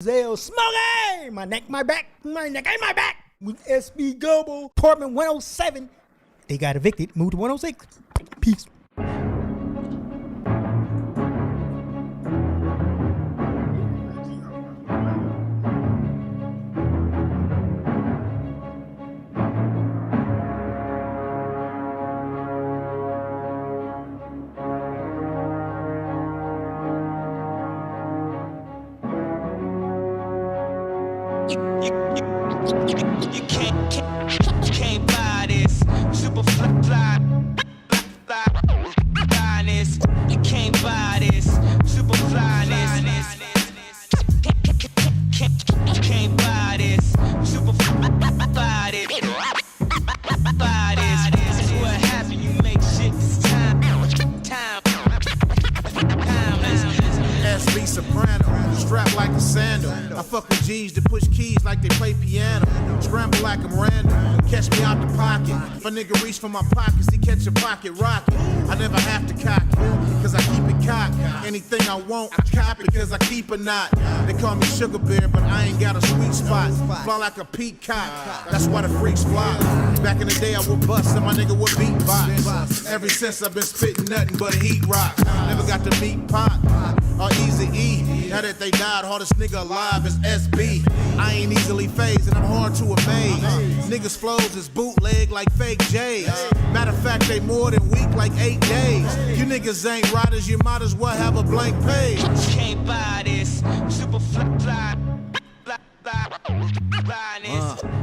Zell Smokey! My neck, my back, my neck and my back. With SB Global, apartment 107. They got evicted, moved to 106. Peace. You can't buy this super flyness. You can't buy this super flyness. Can't buy this super flyness. This is what happens. You make shit this time. SB Soprano, strapped like a sandal. I fuck with G's to push keys like they play piano. Scramble like I'm random, catch me out the pocket. If a nigga reach for my pockets, he catch a pocket rocket. I never have to cock it, cause I keep it cocked. Anything I want, I cop it cause I keep a knot. They call me Sugar Bear, but I ain't got a sweet spot. Fly like a peacock, that's why the freaks fly. Back in the day I would bust and my nigga would beatbox. Ever since I've been spitting nothing but heat rock. Never got to meet Pop or Easy E. Now that they died, hardest nigga alive is SB. I ain't easily phased and I'm hard to amaze. Niggas flows is bootleg like fake J's. Matter of fact, they more than weak like 8 days. You niggas ain't riders, you might as well have a blank page. Can't buy this super flyness.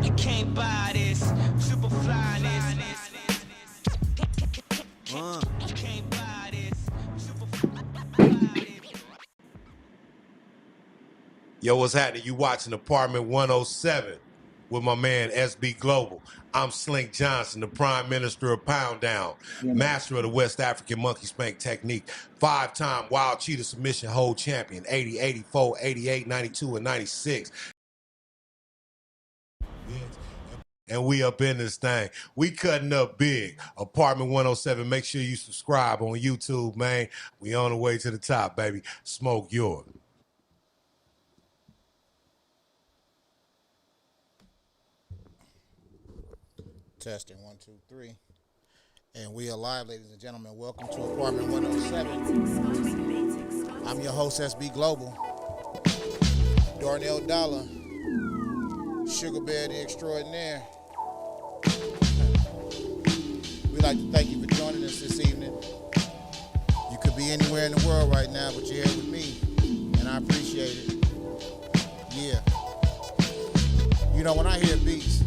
You can't buy this super flyness. Can't buy this super flyness. Yo, what's happening? You watching Apartment 107 with my man SB Global. I'm Slink Johnson, the Prime Minister of Pound Down, master of the West African Monkey Spank Technique, 5-time Wild Cheetah Submission Hold Champion, 80, 84, 88, 92, and 96. And we up in this thing. We cutting up big. Apartment 107. Make sure you subscribe on YouTube, man. We on the way to the top, baby. Smoke yours. Testing 1, 2, 3. And we are live, ladies and gentlemen. Welcome to Apartment 107. I'm your host, SB Global. Darnell Dollar. Sugar Bear the Extraordinaire. We'd like to thank you for joining us this evening. You could be anywhere in the world right now, but you're here with me, and I appreciate it. Yeah. You know, when I hear beats,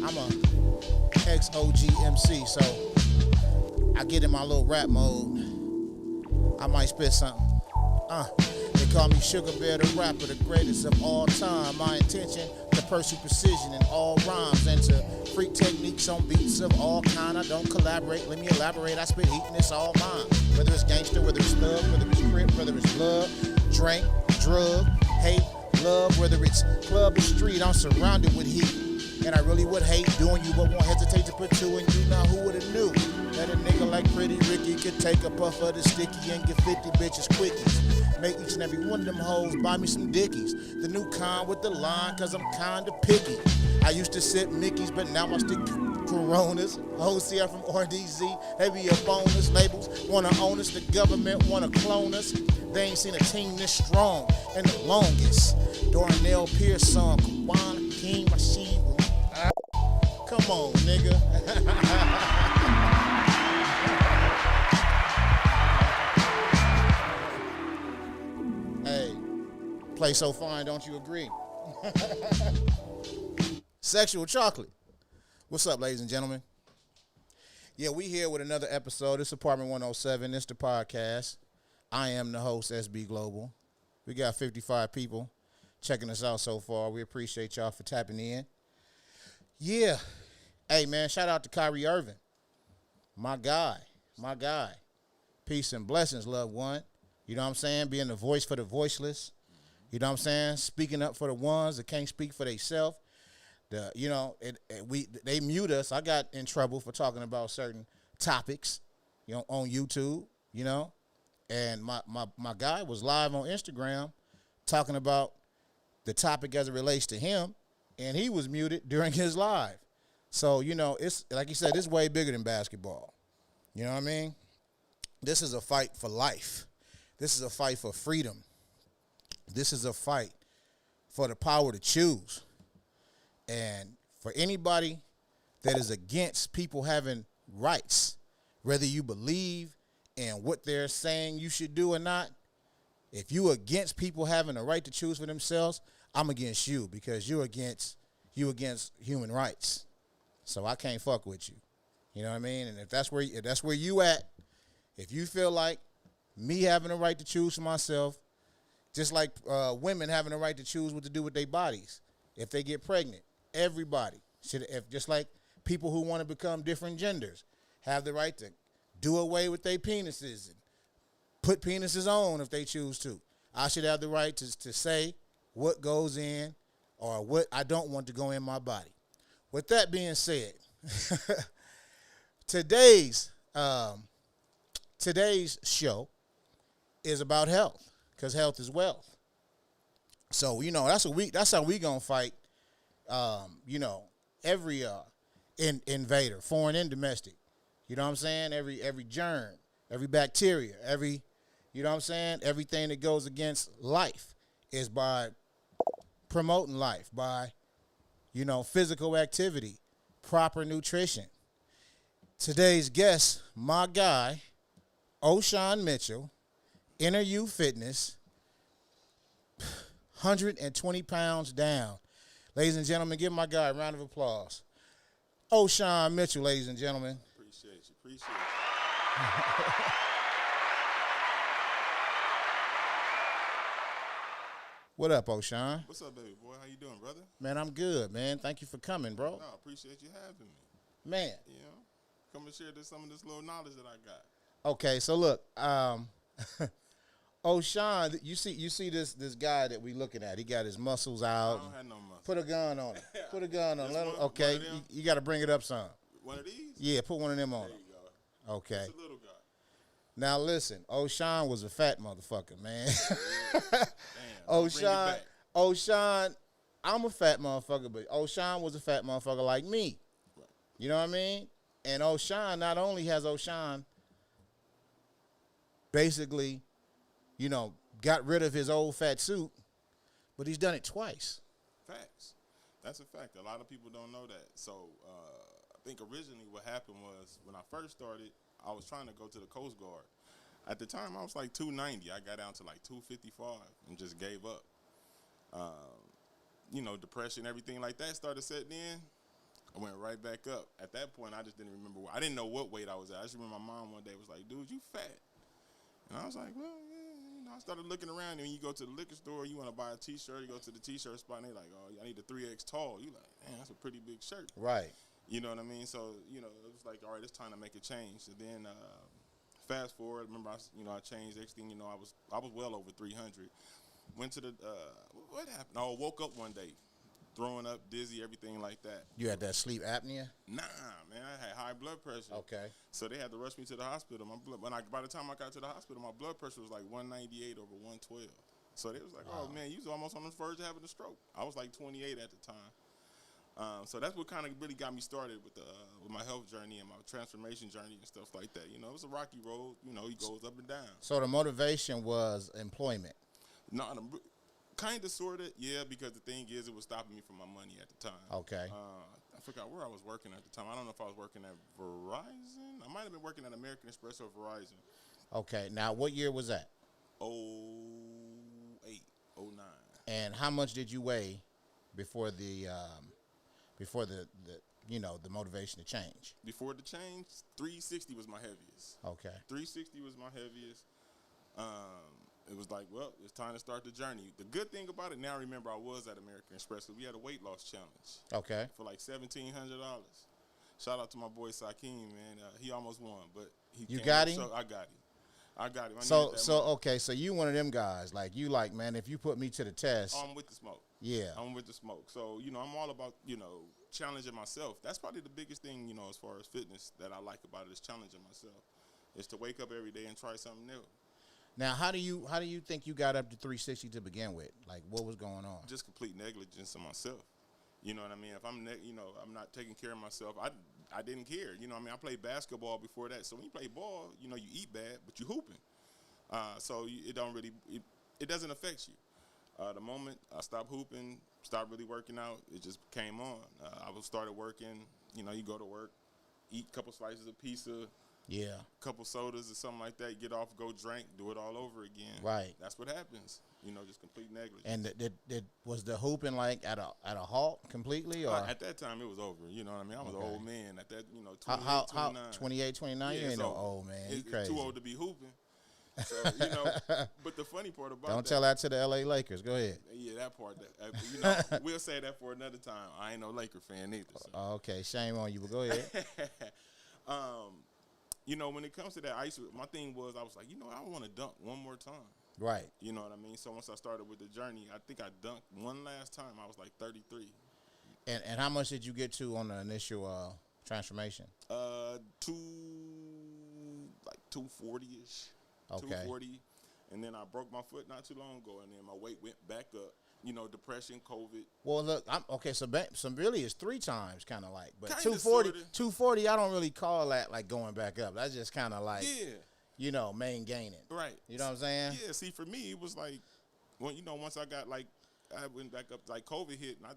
I'm a ex-OG MC, so I get in my little rap mode. I might spit something. They call me Sugar Bear the Rapper, the greatest of all time. My intention to pursue precision in all rhymes and to freak techniques on beats of all kind. I don't collaborate, let me elaborate. I spit heat and it's all mine. Whether it's gangster, whether it's thug, whether it's crip, whether it's blood, drink, drug, hate, love, whether it's club or street, I'm surrounded with heat. And I really would hate doing you, but won't hesitate to put two in you. Now who would've knew that a nigga like Pretty Ricky could take a puff of the sticky and get 50 bitches quickies. Make each and every one of them hoes buy me some dickies. The new kind with the line, cause I'm kinda picky. I used to sip Mickeys, but now I stick Coronas. Hoes here from RDZ, they be up on us. Labels wanna own us, the government wanna clone us. They ain't seen a team this strong in the longest. Darnell Pierce song, Kawana King, Machine. Come on, nigga. Hey, play so fine, don't you agree? Sexual chocolate. What's up, ladies and gentlemen? Yeah, we here with another episode. It's Apartment 107. It's the podcast. I am the host, SB Global. We got 55 people checking us out so far. We appreciate y'all for tapping in. Yeah. Hey, man, shout out to Kyrie Irving. My guy. Peace and blessings, loved one. You know what I'm saying? Being the voice for the voiceless. You know what I'm saying? Speaking up for the ones that can't speak for themselves. They mute us. I got in trouble for talking about certain topics, on YouTube, And my guy was live on Instagram talking about the topic as it relates to him, and he was muted during his live. So, you know, it's like you said, it's way bigger than basketball. You know what I mean? This is a fight for life. This is a fight for freedom. This is a fight for the power to choose. And for anybody that is against people having rights, whether you believe in what they're saying you should do or not, if you against people having a right to choose for themselves, I'm against you because you're against human rights. So I can't fuck with you. You know what I mean? And if that's where you at, if you feel like me having a right to choose for myself, just like women having a right to choose what to do with their bodies, if they get pregnant, everybody should, just like people who want to become different genders, have the right to do away with their penises and put penises on if they choose to. I should have the right to say what goes in or what I don't want to go in my body. With that being said, today's show is about health, because health is wealth. So, you know, that's how we gonna fight, you know, every invader, foreign and domestic. You know what I'm saying? Every germ, every bacteria, you know what I'm saying? Everything that goes against life is by promoting life, by, you know, physical activity, proper nutrition. Today's guest, my guy, Oshon Mitchell, Inner You Fitness, 120 pounds down. Ladies and gentlemen, give my guy a round of applause. Oshon Mitchell, ladies and gentlemen. Appreciate you. What up, Oshon? What's up, baby boy? How you doing, brother? Man, I'm good, man. Thank you for coming, bro. No, I appreciate you having me. Man. You know, come and share some of this little knowledge that I got. Okay, so look, Oshon, you see this guy that we looking at. He got his muscles out. I don't have no muscles. Put a gun on him. Put a gun on him. One Okay, of them? you got to bring it up some. One of these? Yeah, put one of them on There him. you go. Okay. It's a little guy. Now listen, Oshon was a fat motherfucker, man. Damn. Oshon, I'm a fat motherfucker, but Oshon was a fat motherfucker like me. Right. You know what I mean? And Oshon, not only has Oshon basically, you know, got rid of his old fat suit, but he's done it twice. Facts. That's a fact. A lot of people don't know that. So I think originally what happened was when I first started, I was trying to go to the Coast Guard. At the time, I was like 290. I got down to like 255 and just gave up. You know, depression, everything like that started setting in. I went right back up. At that point, I just didn't remember. I didn't know what weight I was at. I just remember my mom one day was like, dude, you fat. And I was like, well, yeah. You know, I started looking around. And when you go to the liquor store, you want to buy a T-shirt. You go to the T-shirt spot, and they're like, oh, I need a 3X tall. You like, man, that's a pretty big shirt. Right. You know what I mean? So, you know, it was like, all right, it's time to make a change. And then fast forward, remember, I changed. Next thing you know, I was well over 300. Went to the, what happened? I woke up one day, throwing up, dizzy, everything like that. You had that sleep apnea? Nah, man, I had high blood pressure. Okay. So they had to rush me to the hospital. By the time I got to the hospital, my blood pressure was like 198 over 112. So they was like, oh, man, you was almost on the verge of having a stroke. I was like 28 at the time. So that's what kind of really got me started with my health journey and my transformation journey and stuff like that. You know, it was a rocky road. You know, it goes up and down. So the motivation was employment. No, kind of, sort of, yeah, because the thing is, it was stopping me from my money at the time. Okay. I forgot where I was working at the time. I don't know if I was working at Verizon. I might have been working at American Express or Verizon. Okay. Now, what year was that? 08, 09. And how much did you weigh before the you know, the motivation to change? Before the change, 360 was my heaviest. Okay. 360 was my heaviest. It was like, well, it's time to start the journey. The good thing about it, now I remember I was at American Express, so we had a weight loss challenge. Okay. For like $1,700. Shout out to my boy Sakeem, man. He almost won, but You got him? So I got him. I got him. Okay, so you one of them guys, like you like, man, if you put me to the test. I'm with the smoke. Yeah. I'm with the smoke. So, you know, I'm all about, you know, challenging myself. That's probably the biggest thing, you know, as far as fitness that I like about it is challenging myself. Is to wake up every day and try something new. Now, how do you think you got up to 360 to begin with? Like, what was going on? Just complete negligence of myself. You know what I mean? If I'm, I'm not taking care of myself, I didn't care. You know what I mean? I played basketball before that. So when you play ball, you eat bad, but you hooping. So it don't really, it doesn't affect you. The moment I stopped hooping, stopped really working out, it just came on. I started working, you go to work, eat a couple slices of pizza, Yeah. couple sodas or something like that, get off, go drink, do it all over again. Right. That's what happens. Just complete negligence. And was the hooping like at a halt completely, or at that time it was over? You know what I mean? I was an old man at that. 28, how 29. 28, 29? Yeah, You ain't so no old man. You it's crazy. too old to be hooping. So but the funny part about Don't that, tell that to the LA Lakers. Go ahead. Yeah, that part. That, we'll say that for another time. I ain't no Laker fan either. So. Okay, shame on you, but go ahead. When it comes to that, my thing was I was like, I want to dunk one more time. Right. You know what I mean? So once I started with the journey, I think I dunked one last time. I was like 33. And how much did you get to on the initial transformation? 240-ish. Okay. 240. And then I broke my foot not too long ago, and then my weight went back up. Depression, COVID. Well, look, some really is 3 times kind of like, but Kinda, 240, sorta. 240, I don't really call that like going back up. That's just kind of like, Yeah. main gaining. Right. You know what I'm saying? Yeah, see, for me, it was like, when once I got I went back up, like COVID hit, and I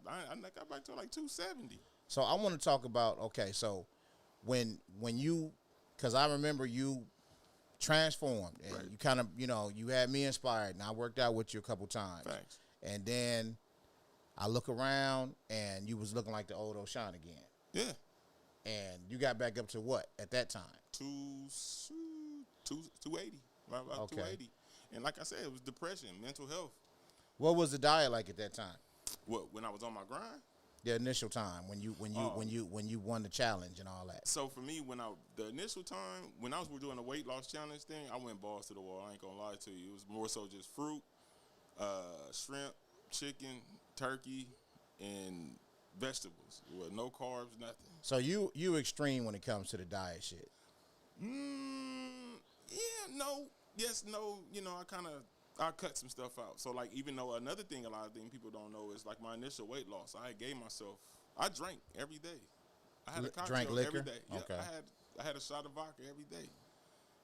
got back to like 270. So I want to talk about, okay, so when you, because I remember you transformed, and Right. you kind of, you had me inspired, and I worked out with you a couple times. Thanks. And then I look around, and you was looking like the old Oshon again. Yeah. And you got back up to what at that time? 280. Right about Okay. 280. And like I said, it was depression, mental health. What was the diet like at that time? What, when I was on my grind? The initial time when you won the challenge and all that. So for me, the initial time when I was doing the weight loss challenge thing, I went balls to the wall. I ain't gonna lie to you. It was more so just fruit, shrimp, chicken, turkey, and vegetables. With no carbs, nothing. So you extreme when it comes to the diet shit. Yeah, no, yes, no. I cut some stuff out. So like, even though another thing, a lot of things people don't know is like my initial weight loss. I drank every day. I had a cocktail Drank liquor? every day. Yeah, Okay. I had a shot of vodka every day.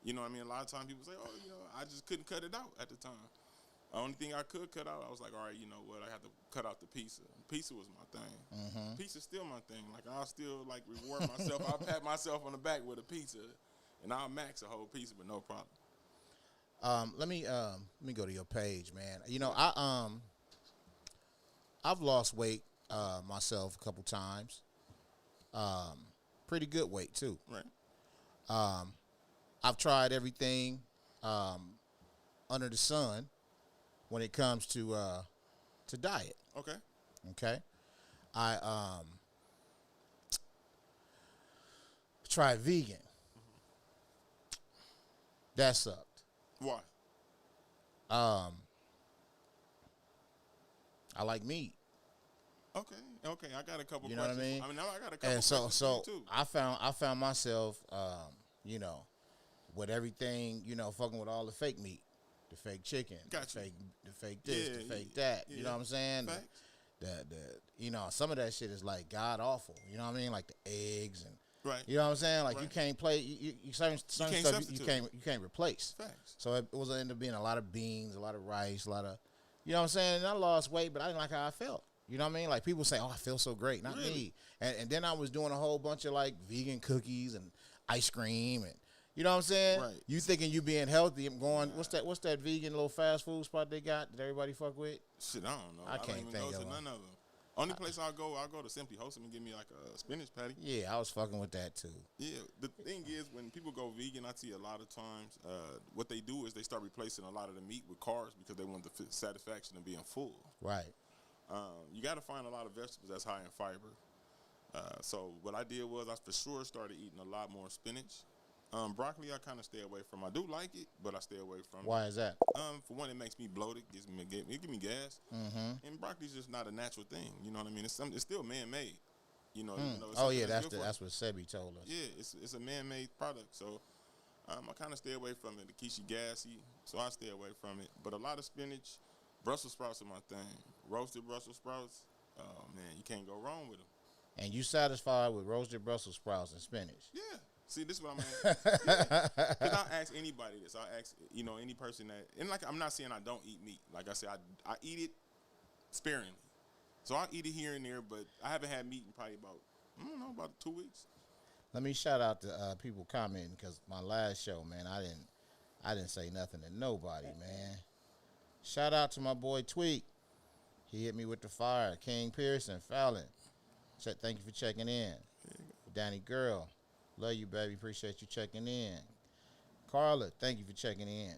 You know what I mean? A lot of times people say, oh, I just couldn't cut it out at the time. The only thing I could cut out, I was like, all right, you know what? I have to cut out the pizza. Pizza was my thing. Mm-hmm. Pizza's still my thing. Like, I'll still like reward myself. I'll pat myself on the back with a pizza, and I'll max a whole pizza, but no problem. Let me go to your page, man. I've lost weight myself a couple times. Pretty good weight too. Right. I've tried everything under the sun when it comes to diet. Okay. Okay. I tried vegan. That sucked. Why? I like meat. Okay. I got a couple. You know what I questions. mean? I got a couple. And so questions for you, too. I found myself, with everything, fucking with all the fake meat, the fake chicken, Gotcha. the fake this, the fake that. You know what I'm saying? Facts. Some of that shit is like god awful. You know what I mean? Like the eggs and. Right. You know what I'm saying? Like Right. you can't play. Certain stuff you substitute. can't replace. Facts. So it was end up being a lot of beans, a lot of rice, a lot of, you know what I'm saying? And I lost weight, but I didn't like how I felt. You know what I mean? Like people say, "Oh, I feel so great." Not Really? me. And then I was doing a whole bunch of like vegan cookies and ice cream and. You know what I'm saying? Right. You thinking you being healthy? I'm going. What's that vegan little fast food spot they got that everybody fuck with? Shit, I don't know. I don't can't even think go of to one. none of them. Only place I'll go to Simply Wholesome and give me like a spinach patty. Yeah, I was fucking with that too. Yeah, the thing is, when people go vegan, I see a lot of times what they do is they start replacing a lot of the meat with carbs because they want the satisfaction of being full. Right. You got to find a lot of vegetables that's high in fiber. So what I did was I for sure started eating a lot more spinach. Broccoli, I kind of stay away from. I do like it, but I stay away from. Why is that? For one, it makes me bloated, it gives me gas. Mm-hmm. And broccoli's just not a natural thing. You know what I mean? It's still man-made. You know. It's Oh something yeah, good for that's what Sebi told us. yeah, it's a man-made product. So I kind of stay away from it. It keeps you gassy, so I stay away from it. But a lot of spinach, Brussels sprouts are my thing. Roasted Brussels sprouts, oh man, you can't go wrong with them. And you satisfied with roasted Brussels sprouts and spinach? Yeah. See, this is what I'm asking. Yeah. Because I'll ask anybody this. I'll ask, any person that, and like, I'm not saying I don't eat meat. Like I said, I eat it sparingly. So I eat it here and there, but I haven't had meat in probably about 2 weeks. Let me shout out to people commenting, because my last show, man, I didn't say nothing to nobody, man. Shout out to my boy Tweak. He hit me with the fire. King Pearson, Fallon. Thank you for checking in. Danny Girl, love you, baby. Appreciate you checking in. Carla, thank you for checking in.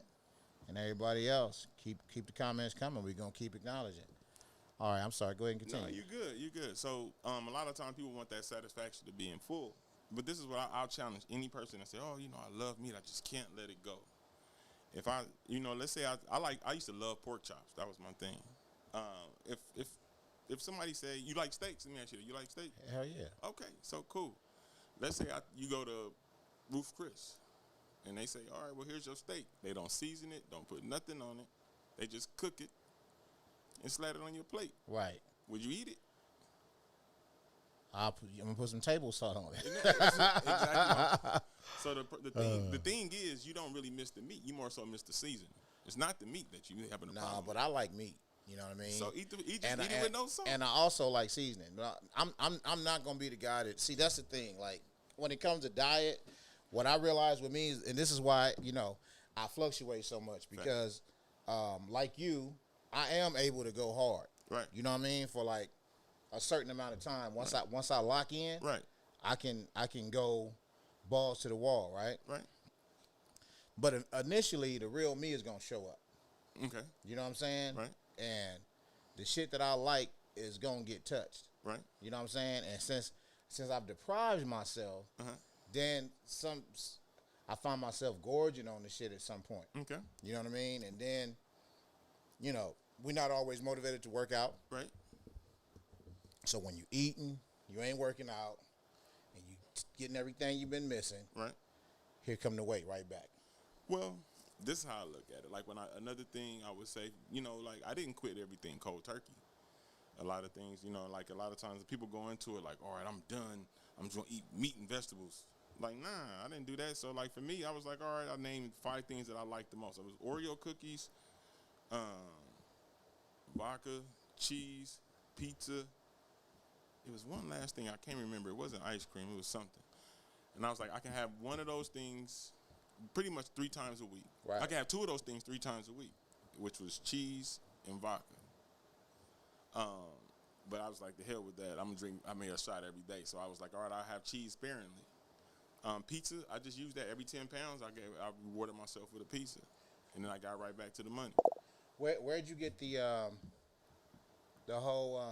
And everybody else, keep the comments coming. We're going to keep acknowledging. All right, I'm sorry. Go ahead and continue. No, you good. So a lot of times people want that satisfaction to be in full. But this is what I'll challenge any person that say, oh, I love meat. I just can't let it go. If let's say I used to love pork chops. That was my thing. If somebody say, you like steaks? Let me ask you, you like steak? Hell yeah. Okay, so cool. Let's say you go to Ruth Chris, and they say, all right, well, here's your steak. They don't season it, don't put nothing on it. They just cook it and slap it on your plate. Right. Would you eat it? I'm going to put some table salt on it. Exactly. So the thing is, you don't really miss the meat. You more so miss the seasoning. It's not the meat that you having a problem Nah, but I like meat. You know what I mean? So eat it with no salt. And I also like seasoning. But I'm not gonna be the guy that, see, that's the thing. Like, when it comes to diet, what I realize with me is, and this is why I fluctuate so much, because like you, I am able to go hard. Right. You know what I mean? For like a certain amount of time. Once I lock in, right, I can go balls to the wall. Right. Right. But initially, the real me is gonna show up. Okay. You know what I'm saying? Right. And the shit that I like is gonna get touched. Right. You know what I'm saying? And since I've deprived myself, then I find myself gorging on the shit at some point. Okay. You know what I mean? And then, we're not always motivated to work out. Right. So when you eating, you ain't working out, and you getting everything you've been missing. Right. Here come the weight right back. Well, this is how I look at it. Like, another thing I would say, like, I didn't quit everything cold turkey. A lot of things, like, a lot of times people go into it like, all right, I'm done. I'm just going to eat meat and vegetables. Like, nah, I didn't do that. So, like, for me, I was like, all right, I named 5 things that I liked the most. It was Oreo cookies, vodka, cheese, pizza. It was one last thing I can't remember. It wasn't ice cream. It was something. And I was like, I can have one of those things pretty much 3 times a week. Right. I can have 2 of those things 3 times a week, which was cheese and vodka. But I was like, the hell with that. I made a shot every day. So I was like, all right, I'll have cheese sparingly. Pizza, I just used that every 10 pounds. I rewarded myself with a pizza. And then I got right back to the money. Where'd you get the whole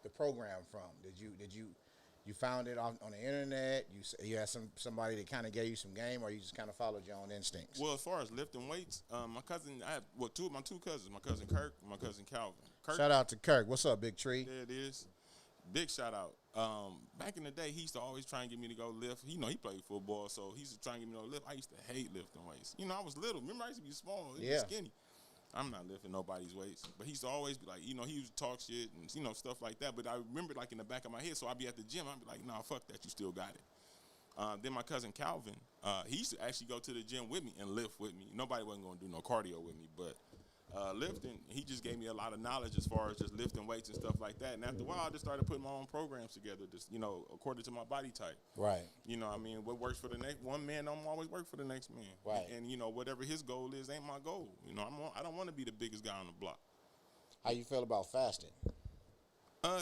the program from? Did you found it on the internet? You had somebody that kind of gave you some game, or you just kind of followed your own instincts? Well, as far as lifting weights, my cousin, I have my 2 cousins, my cousin Kirk, and my cousin Calvin. Kirk, shout out to Kirk. What's up, Big Tree? There it is. Big shout out. Back in the day, he used to always try and get me to go lift. He played football, so he used to try and get me to go lift. I used to hate lifting weights. I was little. Remember, I used to be small, skinny. I'm not lifting nobody's weights. But he used to always be like, he used to talk shit and, stuff like that. But I remember, like, in the back of my head, so I'd be at the gym. I'd be like, nah, fuck that. You still got it. Then my cousin Calvin, he used to actually go to the gym with me and lift with me. Nobody wasn't going to do no cardio with me. But lifting, he just gave me a lot of knowledge as far as just lifting weights and stuff like that. And after a while, I just started putting my own programs together, just, according to my body type. Right. What works for the next one man don't always work for the next man. Right. And, whatever his goal is ain't my goal. I don't want to be the biggest guy on the block. How you feel about fasting?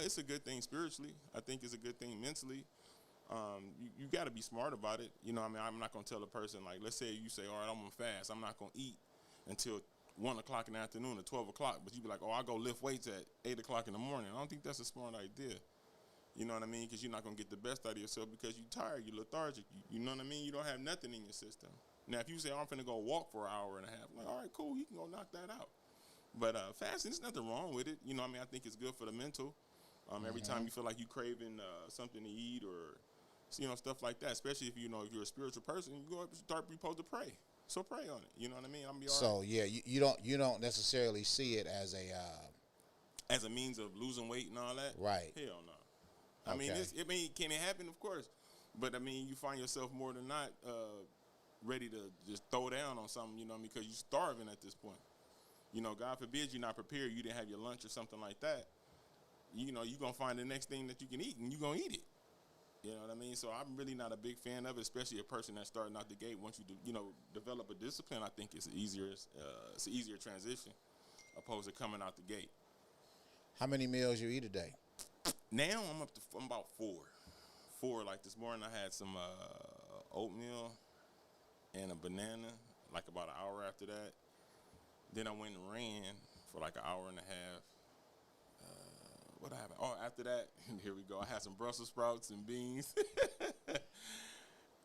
It's a good thing spiritually. I think it's a good thing mentally. You got to be smart about it. I'm not going to tell a person, like, let's say you say, all right, I'm going to fast. I'm not going to eat until 1 o'clock in the afternoon or 12 o'clock. But you be like, oh, I'll go lift weights at 8 o'clock in the morning. I don't think that's a smart idea. You know what I mean? Because you're not going to get the best out of yourself because you're tired, you're lethargic. You know what I mean? You don't have nothing in your system. Now, if you say, I'm finna go walk for an hour and a half, I'm like, all right, cool, you can go knock that out. But fasting, there's nothing wrong with it. I think it's good for the mental. Every time you feel like you craving something to eat or, So, stuff like that. Especially if if you're a spiritual person, you go up and start you supposed to pray. So pray on it. You know what I mean? I'm be all So right. yeah, you don't necessarily see it as a As a means of losing weight and all that. right. Hell no. I mean, can it happen? Of course. But I mean, you find yourself more than not ready to just throw down on something. Because you're starving at this point. God forbid you're not prepared. You didn't have your lunch or something like that. You're gonna find the next thing that you can eat, and you're gonna eat it. You know what I mean? So I'm really not a big fan of it, especially a person that's starting out the gate. Once you develop a discipline, I think it's an easier transition opposed to coming out the gate. How many meals you eat a day? Now I'm about 4. 4. Like this morning, I had some oatmeal and a banana. Like about an hour after that, then I went and ran for like an hour and a half. What happened? Oh, after that, here we go. I had some Brussels sprouts and beans.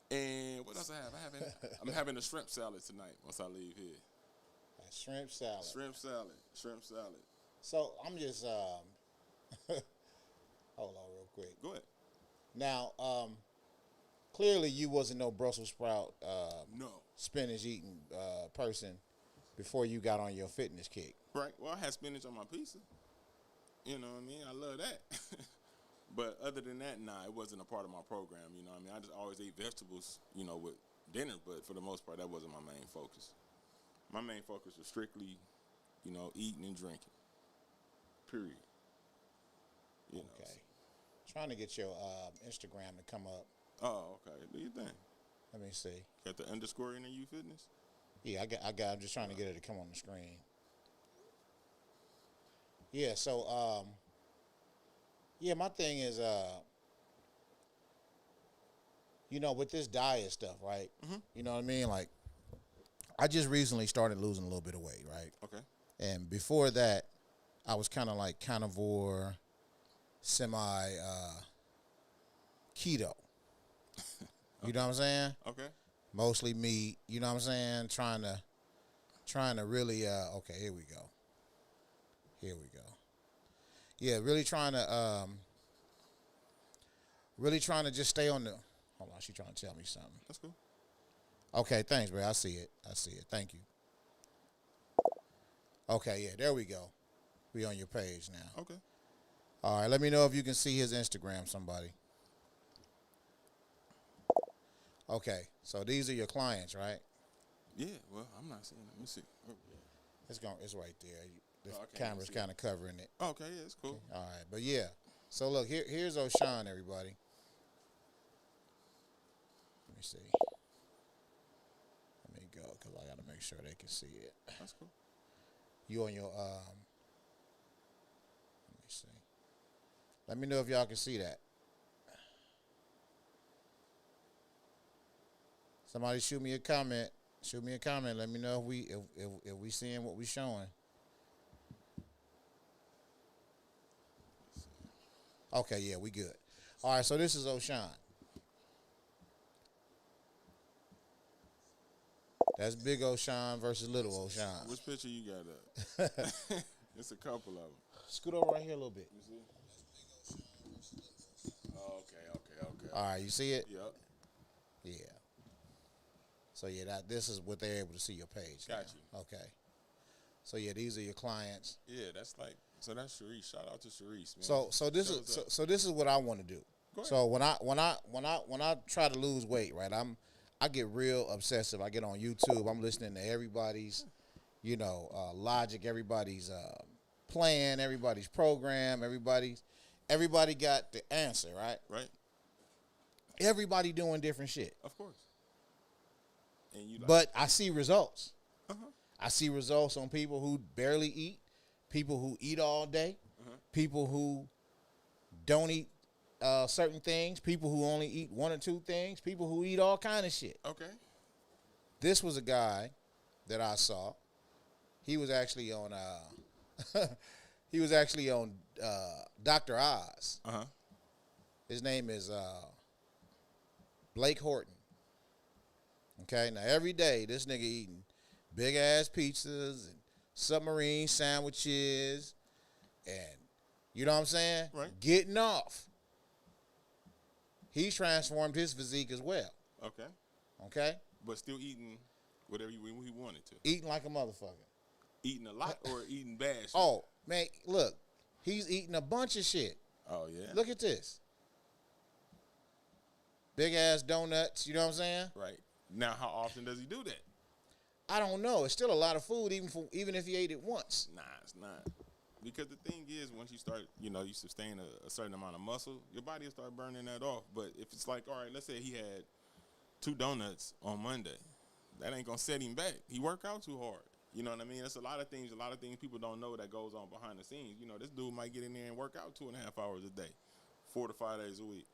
And what else I have? I'm having a shrimp salad tonight once I leave here. A shrimp salad. Shrimp salad. So I'm just hold on real quick. Go ahead. Now, clearly you wasn't no Brussels sprout No. spinach eating person before you got on your fitness kick. Right. Well, I had spinach on my pizza. You know what I mean? I love that. But other than that, nah, it wasn't a part of my program. You know what I mean? I just always ate vegetables, with dinner. But for the most part, that wasn't my main focus. My main focus was strictly, eating and drinking. Period. Okay. Trying to get your Instagram to come up. Oh, okay. Do your thing. Let me see. Got the underscore in there, you fitness? Yeah, I got. I'm just trying to get it to come on the screen. Yeah. So, my thing is, with this diet stuff, right? Mm-hmm. You know what I mean? Like, I just recently started losing a little bit of weight, right? Okay. And before that, I was kind of like carnivore, semi keto. You know what I'm saying? Okay. Mostly meat. You know what I'm saying? Trying to really. Okay, here we go. Yeah, really trying to just stay on the. Hold on, she's trying to tell me something. That's cool. Okay, thanks, bro. I see it. Thank you. Okay, yeah, there we go. We on your page now. Okay. All right, let me know if you can see his Instagram, somebody. Okay, so these are your clients, right? Yeah, well, I'm not seeing it. Let me see. Oh, yeah. It's right there. The Oh, I can't camera's see kind of covering it. Okay, yeah, it's cool. Okay. All right, but yeah. So look, here's Oshon, everybody. Let me see. Let me go, because I got to make sure they can see it. That's cool. You on your, let me see. Let me know if y'all can see that. Somebody shoot me a comment. Let me know if we seeing what we showing. Okay, yeah, we good. All right, so this is Oshon. That's big Oshon versus little Oshon. Which picture you got up? It's a couple of them. Scoot over right here a little bit. You see? Okay. All right, you see it? Yep. Yeah. So yeah, this is what they're able to see your page. Got now. Okay. So yeah, these are your clients. Yeah, that's Sharice. Shout out to Sharice, man. So this is what I want to do. So when I try to lose weight, right? I get real obsessive. I get on YouTube. I'm listening to everybody's, logic, everybody's plan, everybody's program, everybody got the answer, right? Right. Everybody doing different shit. Of course. And but I see results. Uh-huh. I see results on people who barely eat, people who eat all day, people who don't eat certain things, people who only eat one or two things, people who eat all kind of shit. Okay. This was a guy that I saw. He was actually on Dr. Oz. Uh-huh. His name is Blake Horton. Okay, now every day this nigga eating big ass pizzas and submarine sandwiches and you know what I'm saying? Right. Getting off. He's transformed his physique as well. Okay. Okay? But still eating whatever he wanted to. Eating like a motherfucker. Eating a lot or eating bad shit? Oh, man, look. He's eating a bunch of shit. Oh, yeah? Look at this. Big ass donuts, you know what I'm saying? Right. Now, how often does he do that? I don't know. It's still a lot of food, even if he ate it once. Nah, it's not. Because the thing is, once you start, you sustain a certain amount of muscle, your body will start burning that off. But if it's like, all right, let's say he had 2 donuts on Monday, that ain't gonna set him back. He work out too hard. You know what I mean? It's a lot of things people don't know that goes on behind the scenes. This dude might get in there and work out 2.5 hours a day, 4 to 5 days a week.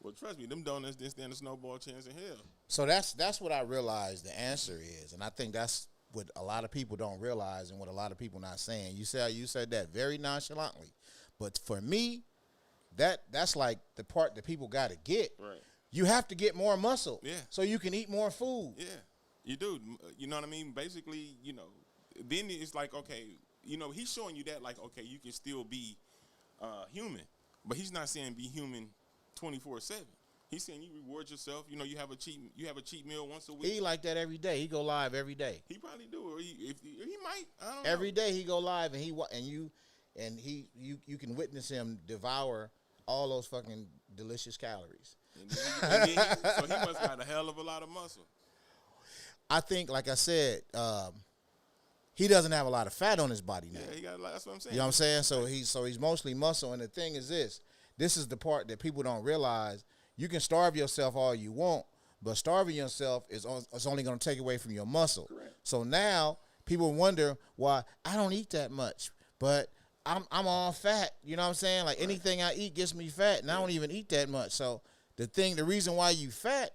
Well, trust me, them donuts didn't stand a snowball chance in hell. So that's what I realized the answer is, and I think that's what a lot of people don't realize and what a lot of people not saying. You said that very nonchalantly, but for me, that's like the part that people got to get. Right. You have to get more muscle, Yeah, so you can eat more food. Yeah, you do. You know what I mean? Basically, then it's like, okay, he's showing you that, like, okay, you can still be human, but he's not saying be human 24/7. He's saying you reward yourself. You have a cheat meal once a week. He like that every day. He go live every day. He probably do. Or he might. I don't Every know. day he go live and you can witness him devour all those fucking delicious calories. So he must got a hell of a lot of muscle. I think, like I said, he doesn't have a lot of fat on his body now. Yeah, he got a lot. That's what I'm saying. You know what I'm saying? So he's mostly muscle. And the thing is this is the part that people don't realize. You can starve yourself all you want, but starving yourself is only going to take away from your muscle. Correct. So now people wonder why I don't eat that much, but I'm all fat. You know what I'm saying? Like anything I eat gets me fat, and I don't even eat that much. So the reason why you fat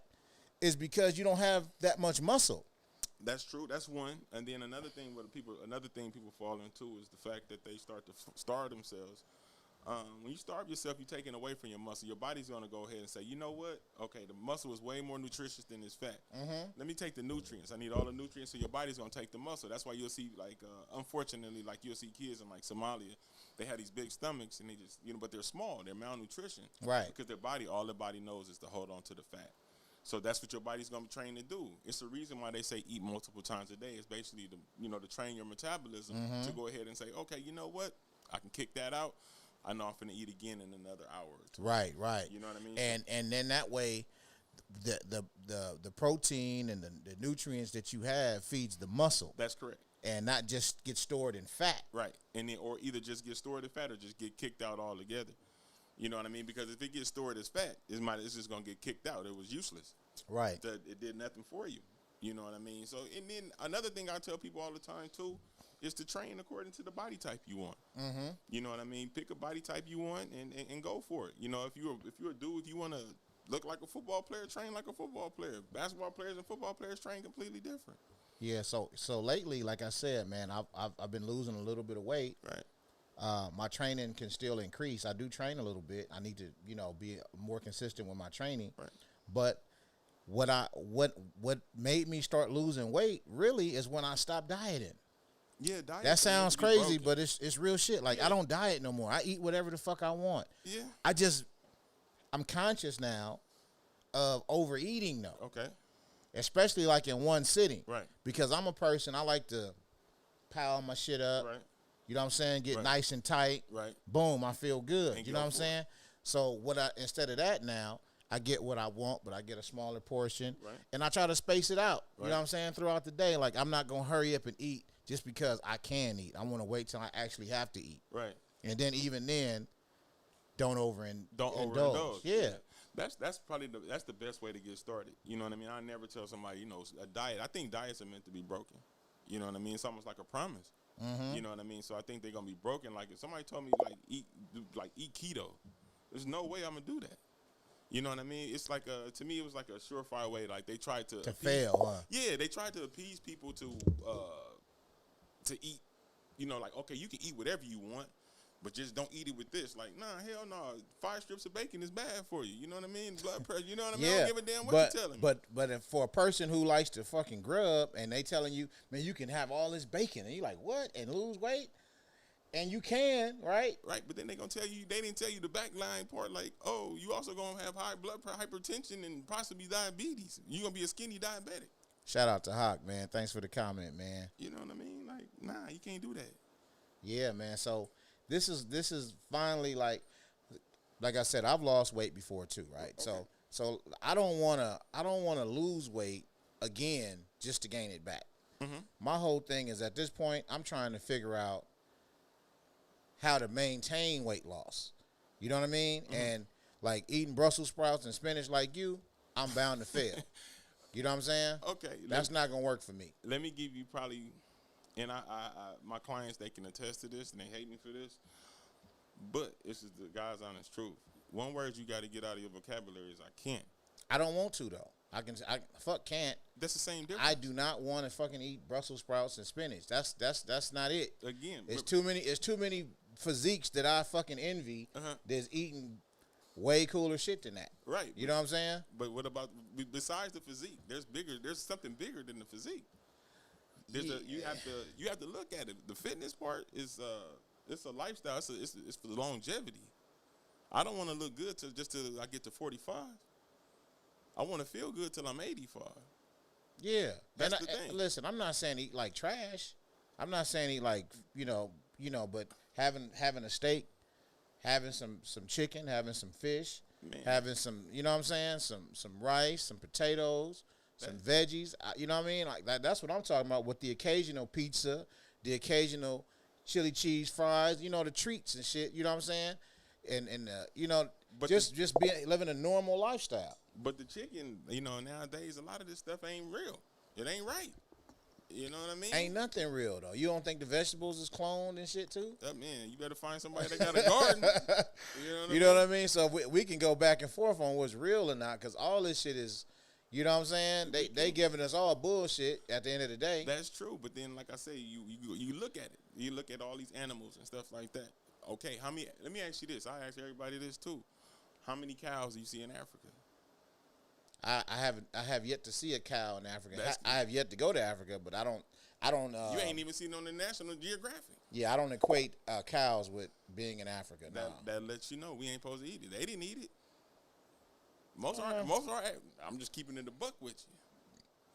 is because you don't have that much muscle. That's true. That's one. And then another thing people fall into is the fact that they start to starve themselves. When you starve yourself, you're taking away from your muscle. Your body's going to go ahead and say, you know what? Okay, the muscle is way more nutritious than this fat. Mm-hmm. Let me take the nutrients. I need all the nutrients, so your body's going to take the muscle. That's why you'll see, like, unfortunately, like you'll see kids in, like, Somalia. They have these big stomachs, and they just, but they're small. They're malnutrition. Right. Because all their body knows is to hold on to the fat. So that's what your body's going to be trained to do. It's the reason why they say eat multiple times a day. It's basically to train your metabolism to go ahead and say, okay, you know what? I can kick that out. I know I'm finna eat again in another hour or two. Right. You know what I mean? And then that way, the protein and the nutrients that you have feeds the muscle. That's correct. And not just get stored in fat. Right. And then, or either just get stored in fat or just get kicked out altogether. You know what I mean? Because if it gets stored as fat, it's just gonna get kicked out. It was useless. Right. It did nothing for you. You know what I mean? So, and then another thing I tell people all the time too is to train according to the body type you want. Mm-hmm. You know what I mean? Pick a body type you want and go for it. If you're a dude, if you want to look like a football player, train like a football player. Basketball players and football players train completely different. Yeah. So lately, like I said, man, I've been losing a little bit of weight. Right. My training can still increase. I do train a little bit. I need to, be more consistent with my training. Right. But what made me start losing weight really is when I stopped dieting. Yeah, diet. That sounds crazy, but it's real shit. Like, I don't diet no more. I eat whatever the fuck I want. Yeah. I'm conscious now of overeating though. Okay. Especially like in one sitting. Right. Because I'm a person, I like to pile my shit up. Right. You know what I'm saying? Get Right. nice and tight. Right. Boom, I feel good. And You know what I'm go for saying? So instead of that now, I get what I want, but I get a smaller portion. Right. And I try to space it out. You Right. know what I'm saying? Throughout the day. Like, I'm not going to hurry up and eat just because I can eat. I want to wait till I actually have to eat. Right. And then even then, don't overindulge. Overindulge. Yeah. That's probably that's the best way to get started. You know what I mean? I never tell somebody, a diet. I think diets are meant to be broken. You know what I mean? It's almost like a promise. Mm-hmm. You know what I mean? So I think they're gonna be broken. Like if somebody told me eat keto, there's no way I'm gonna do that. You know what I mean? It's like to me it was like a surefire way. Like they tried to fail, huh? Yeah, they tried to appease people to eat. Like okay, you can eat whatever you want, but just don't eat it with this. Like, nah, hell no. 5 strips of bacon is bad for you. You know what I mean? Blood pressure. You know what I mean? I don't give a damn what you're telling me. But if for a person who likes to fucking grub and they telling you, man, you can have all this bacon, and you're like, what? And lose weight? And you can, right? Right, but then they gonna tell you, they didn't tell you the back line part, like, oh, you also gonna have high blood pressure, hypertension, and possibly diabetes. You gonna be a skinny diabetic. Shout out to Hawk, man. Thanks for the comment, man. You know what I mean? Like, nah, you can't do that. Yeah, man. So this is finally like I said, I've lost weight before too, right? Okay. So I don't wanna lose weight again just to gain it back. Mm-hmm. My whole thing is at this point, I'm trying to figure out how to maintain weight loss. You know what I mean? Mm-hmm. And like eating Brussels sprouts and spinach like you, I'm bound to fail. You know what I'm saying? Okay, That's not gonna work for me. let me give you probably, and I my clients, they can attest to this, and they hate me for this, but this is the God's honest truth. One word you got to get out of your vocabulary is I can't. I don't want to though. I can't. That's the same difference. I do not want to fucking eat Brussels sprouts and spinach. That's not it. Again, It's too many physiques that I fucking envy that's eating way cooler shit than that. right. You know what I'm saying? But what about besides the physique? There's something bigger than the physique. You have to look at it. The fitness part is it's a lifestyle. It's for longevity. I don't want to look good till I get to 45. I want to feel good till I'm 85. Yeah. That's And the thing. Listen, I'm not saying eat like trash. I'm not saying eat like, but having a steak, having some chicken, having some fish, Man. having some, you know what I'm saying? Some rice, some potatoes, some veggies. You know what I mean? Like that's what I'm talking about, with the occasional pizza, the occasional chili cheese fries, the treats and shit, you know what I'm saying? And But just living a normal lifestyle. But the chicken, nowadays a lot of this stuff ain't real. It ain't right. You know what I mean? Ain't nothing real though. You don't think the vegetables is cloned and shit too? Man, you better find somebody that got a garden. You know what I mean? So we can go back and forth on what's real or not, because all this shit is, you know what I'm saying? They giving us all bullshit at the end of the day. That's true, but then like I say, you look at it. You look at all these animals and stuff like that. Okay, let me ask you this. I ask everybody this too. How many cows do you see in Africa? I have yet to see a cow in Africa. I have yet to go to Africa, but I don't. You ain't even seen it on the National Geographic. Yeah, I don't equate cows with being in Africa. That lets you know we ain't supposed to eat it. They didn't eat it. Most of our, I'm just keeping it a buck with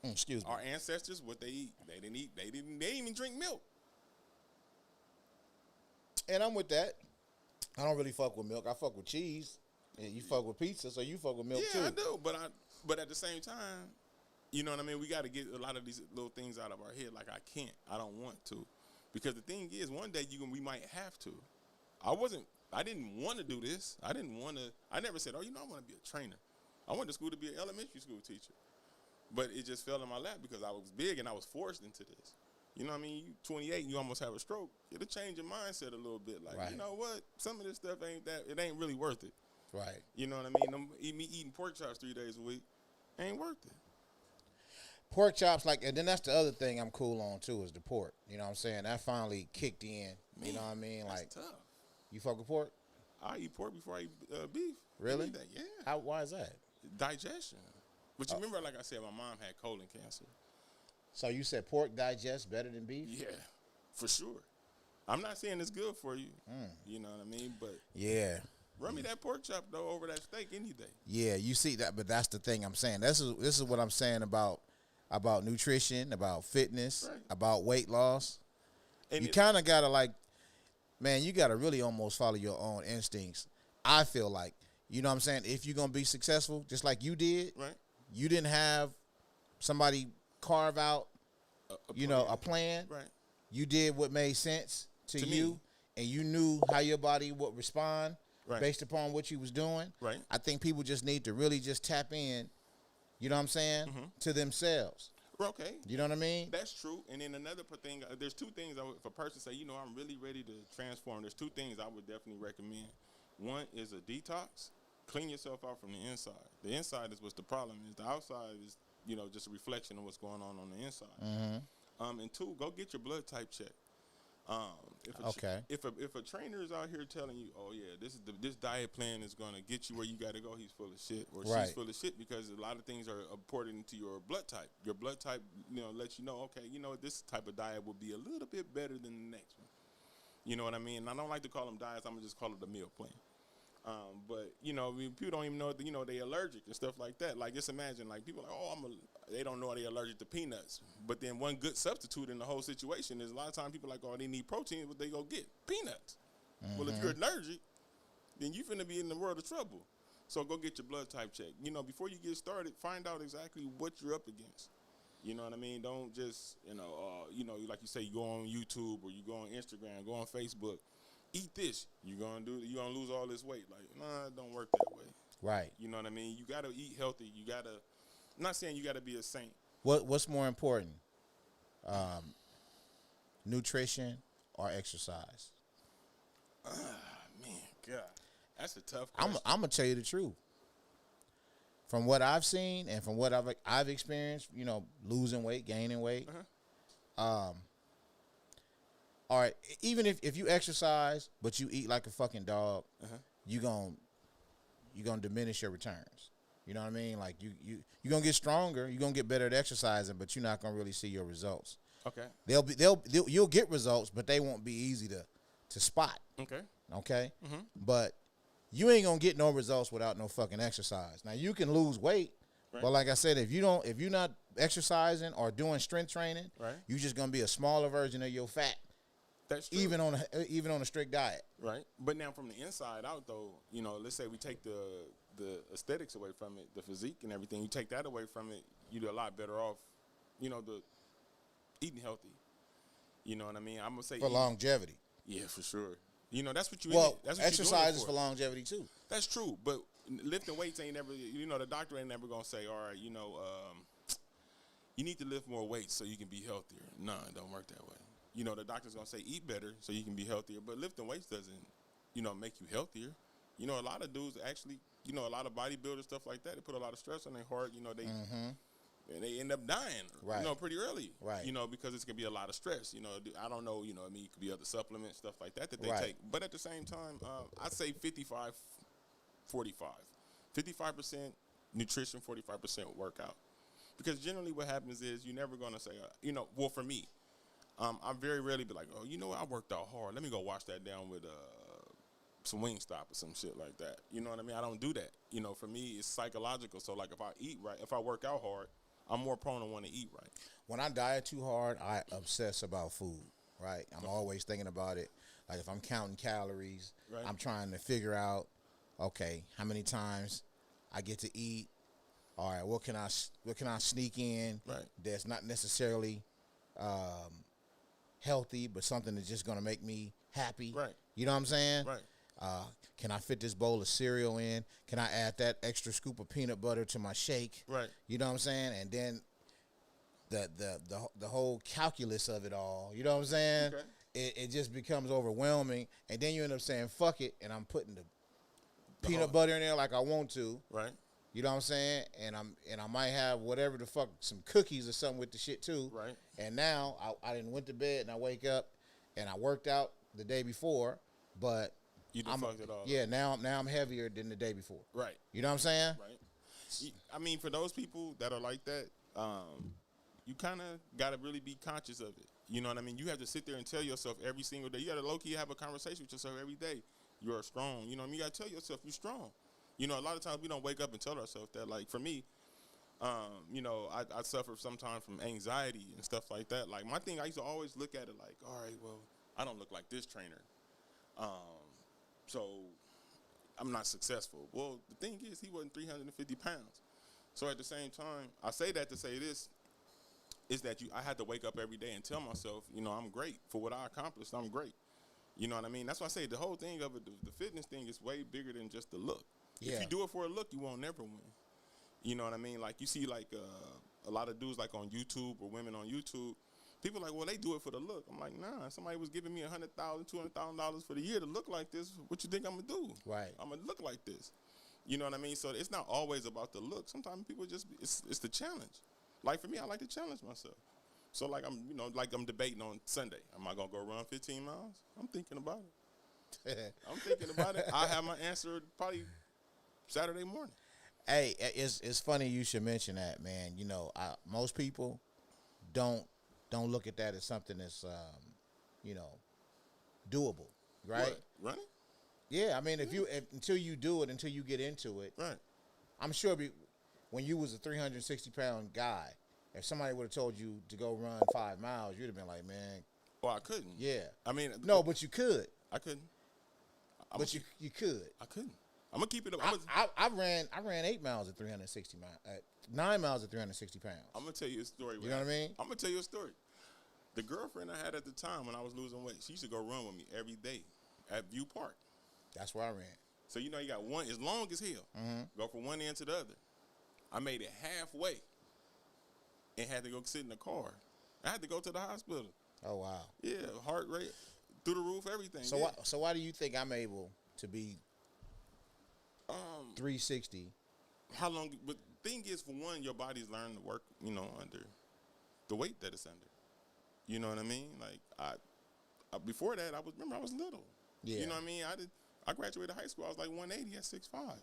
you. Excuse me. Our ancestors, what they eat, they didn't eat. They didn't even drink milk. And I'm with that. I don't really fuck with milk. I fuck with cheese. And you fuck with pizza, so you fuck with milk too. Yeah, I do. But at the same time, you know what I mean? We got to get a lot of these little things out of our head. Like, I can't. I don't want to. Because the thing is, one day we might have to. I didn't want to do this. I never said, I want to be a trainer. I went to school to be an elementary school teacher. But it just fell in my lap because I was big and I was forced into this. You know what I mean? You 28, you almost have a stroke. It'll change your mindset a little bit. Like, right. You know what? Some of this stuff it ain't really worth it. Right. You know what I mean? Me eating pork chops 3 days a week ain't worth it. Pork chops, and then that's the other thing I'm cool on too, is the pork. You know what I'm saying? That finally kicked in. Man, you know what I mean? That's Like, tough. You fuck with pork? I eat pork before I eat beef. Really? I eat that, yeah. Why is that? Digestion. But you remember, like I said, my mom had colon cancer. So you said pork digests better than beef? Yeah, for sure. I'm not saying it's good for you. You know what I mean? But yeah. Run me that pork chop though over that steak any day. Yeah, you see that, but that's the thing I'm saying. This is what I'm saying about nutrition, about fitness, Right. about weight loss. And You kind of gotta you gotta really almost follow your own instincts. I feel like, you know what I'm saying? If you're gonna be successful, just like you did, right. you didn't have somebody carve out, a plan. Right. You did what made sense to you, me. and you knew how your body would respond. Right. Based upon what you was doing. Right. I think people just need to really just tap in, you know what I'm saying, to themselves. Okay. You know what I mean? That's true. And then another thing, there's two things, if a person say, I'm really ready to transform, there's two things I would definitely recommend. One is a detox. Clean yourself out from the inside. The inside is what's the problem is. The outside is, just a reflection of what's going on the inside. And two, go get your blood type checked. If a trainer is out here telling you, oh yeah, this diet plan is gonna get you where you gotta go, he's full of shit, or Right. she's full of shit, because a lot of things are important into your blood type. Your blood type, lets you know, okay, this type of diet will be a little bit better than the next one. You know what I mean? And I don't like to call them diets. I'm gonna just call it a meal plan. But you know, I mean, people don't even know that, you know, they allergic and stuff like that. Like, just imagine, like, people are like, oh, they don't know they're allergic to peanuts. But then one good substitute in the whole situation is a lot of times people are like, oh, they need protein, but they go get peanuts. Well, if you're allergic, then you finna be in the world of trouble. So go get your blood type checked. You know, before you get started, find out exactly what you're up against. You know what I mean? Don't just, you know, like you say, you go on YouTube or you go on Instagram, go on Facebook, eat this. You're gonna lose all this weight. Like, nah, it don't work that way. Right. You know what I mean? You gotta eat healthy. I'm not saying you gotta be a saint. What's more important, nutrition or exercise? Man, God, that's a tough question. I'm gonna tell you the truth. From what I've seen and from what I've experienced, you know, losing weight, gaining weight. All right, even if you exercise but you eat like a fucking dog, you're gonna diminish your returns. You know what I mean? Like you're gonna get stronger, you're gonna get better at exercising, but you're not gonna really see your results. Okay. You'll get results, but they won't be easy to spot. Okay. But you ain't gonna get no results without no fucking exercise. Now you can lose weight, but like I said, if you're not exercising or doing strength training, you're just gonna be a smaller version of your fat. That's true. Even on a strict diet. Right. But now from the inside out, though, you know, let's say we take the aesthetics away from it, the physique and everything. You take that away from it, you do a lot better off. You know, the eating healthy. You know what I mean? I'm gonna say For longevity. Yeah, for sure. You know, that's what you. Well, that's what exercise is for for longevity too. That's true, but lifting weights ain't never. You know, the doctor ain't never gonna say, all right, you know, you need to lift more weights so you can be healthier. No, it don't work that way. You know, the doctor's gonna say eat better so you can be healthier, but lifting weights doesn't, you know, make you healthier. You know, a lot of dudes actually, you know, a lot of bodybuilders, stuff like that, they put a lot of stress on their heart. You know, and they end up dying, you know, pretty early. Right. You know, because it's gonna be a lot of stress. You know, I don't know, you know, I mean, it could be other supplements, stuff like that they take. But at the same time, I'd say 55, 45. 55% nutrition, 45% workout. Because generally what happens is you're never gonna say, you know, well, for me, I very rarely be like, oh, you know what, I worked out hard. Let me go wash that down with some Wingstop or some shit like that. You know what I mean? I don't do that. You know, for me, it's psychological. So, like, if I eat right, if I work out hard, I'm more prone to want to eat right. When I diet too hard, I obsess about food, right? I'm always thinking about it. Like, if I'm counting calories, I'm trying to figure out, okay, how many times I get to eat. All right, what can I sneak in that's not necessarily healthy, but something that's just gonna make me happy. Right. You know what I'm saying? Right. Can I fit this bowl of cereal in? Can I add that extra scoop of peanut butter to my shake? Right. You know what I'm saying? And then the whole calculus of it all. You know what I'm saying? Okay. It just becomes overwhelming, and then you end up saying fuck it, and I'm putting the peanut butter in there like I want to. Right. You know what I'm saying? And I might have whatever the fuck, some cookies or something with the shit too. Right. And now I didn't went to bed and I wake up and I worked out the day before, but you done fucked it all. Yeah, now I'm heavier than the day before. Right. You know what I'm saying? Right. I mean, for those people that are like that, you kind of got to really be conscious of it. You know what I mean? You have to sit there and tell yourself every single day. You got to low-key have a conversation with yourself every day. You are strong. You know what I mean? You got to tell yourself you're strong. You know, a lot of times we don't wake up and tell ourselves that. Like, for me, you know, I suffer sometimes from anxiety and stuff like that. Like, my thing, I used to always look at it like, all right, well, I don't look like this trainer. So I'm not successful. Well, the thing is, he wasn't 350 pounds. So at the same time, I say that to say this, is that I had to wake up every day and tell myself, you know, I'm great. For what I accomplished, I'm great. You know what I mean? That's why I say the whole thing of it, the fitness thing is way bigger than just the look. Yeah. If you do it for a look, you won't never win. You know what I mean? Like, you see, like, a lot of dudes, like, on YouTube or women on YouTube, people are like, well, they do it for the look. I'm like, nah, somebody was giving me $100,000, $200,000 for the year to look like this. What you think I'm going to do? Right. I'm going to look like this. You know what I mean? So it's not always about the look. Sometimes people just, it's the challenge. Like, for me, I like to challenge myself. So, like, I'm debating on Sunday. Am I going to go run 15 miles? I'm thinking about it. I'm thinking about it. I'll have my answer probably Saturday morning. Hey, it's funny you should mention that, man. You know, most people don't look at that as something that's, you know, doable, right? What? Running? Yeah, I mean, until you do it, until you get into it, Right. I'm sure when you was a 360-pound guy, if somebody would have told you to go run 5 miles, you'd have been like, man, Well, I couldn't. yeah. I mean, No, but you could. I couldn't. But you could. I couldn't. I'm gonna keep it up. I ran 8 miles at 360 miles, 9 miles at 360 pounds. I'm gonna tell you a story. You know what I mean? I'm gonna tell you a story. The girlfriend I had at the time when I was losing weight, she used to go run with me every day at View Park. That's where I ran. So you got one as long as hell. Mm-hmm. Go from one end to the other. I made it halfway and had to go sit in the car. I had to go to the hospital. Oh wow. Yeah, heart rate through the roof, everything. So yeah. why do you think I'm able to be 360? How long? But thing is, for one, your body's learning to work, under the weight that it's under. You know what I mean? Like I before that, I was little. Yeah. You know what I mean? I graduated high school. I was like 180 at 6'5".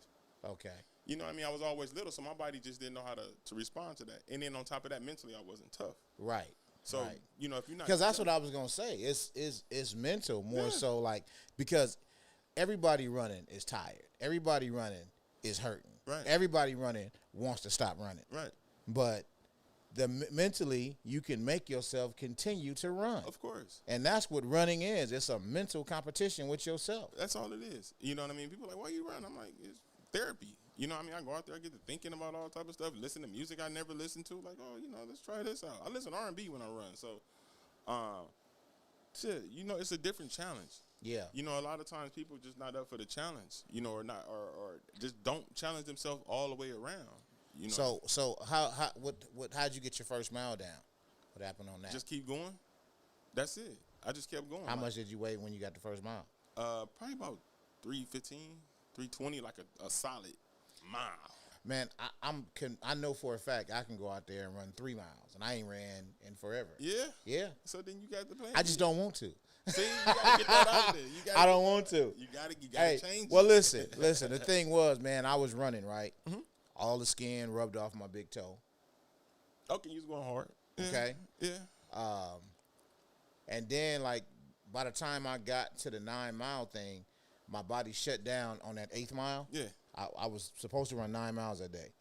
Okay. You know what I mean? I was always little, so my body just didn't know how to respond to that. And then on top of that, mentally, I wasn't tough. Right. So right. if you're not, because that's what I was gonna say. It's mental more so, like, because everybody running is tired. Everybody running is hurting. Right. Everybody running wants to stop running. Right. But mentally, you can make yourself continue to run. Of course. And that's what running is. It's a mental competition with yourself. That's all it is. You know what I mean? People are like, why you run? I'm like, it's therapy. You know what I mean? I go out there, I get to thinking about all type of stuff, listen to music I never listened to. Like, oh, let's try this out. I listen to R&B when I run. So, shit, it's a different challenge. Yeah. A lot of times people just not up for the challenge, or not, or just don't challenge themselves all the way around. So how'd you get your first mile down? What happened on that? Just keep going. That's it. I just kept going. How much did you weigh when you got the first mile? Probably about 315, 320, like a solid mile. Man, I know for a fact I can go out there and run 3 miles, and I ain't ran in forever. Yeah? Yeah. So then you got the plan. I just don't want to. See, you gotta get that out there. I don't want to. You gotta change. Well, listen. The thing was, man, I was running, right? Mm-hmm. All the skin rubbed off my big toe. Okay, you was going hard. Yeah. Okay. Yeah. And then, like, by the time I got to the 9 mile thing, my body shut down on that 8th mile. Yeah. I was supposed to run 9 miles a day.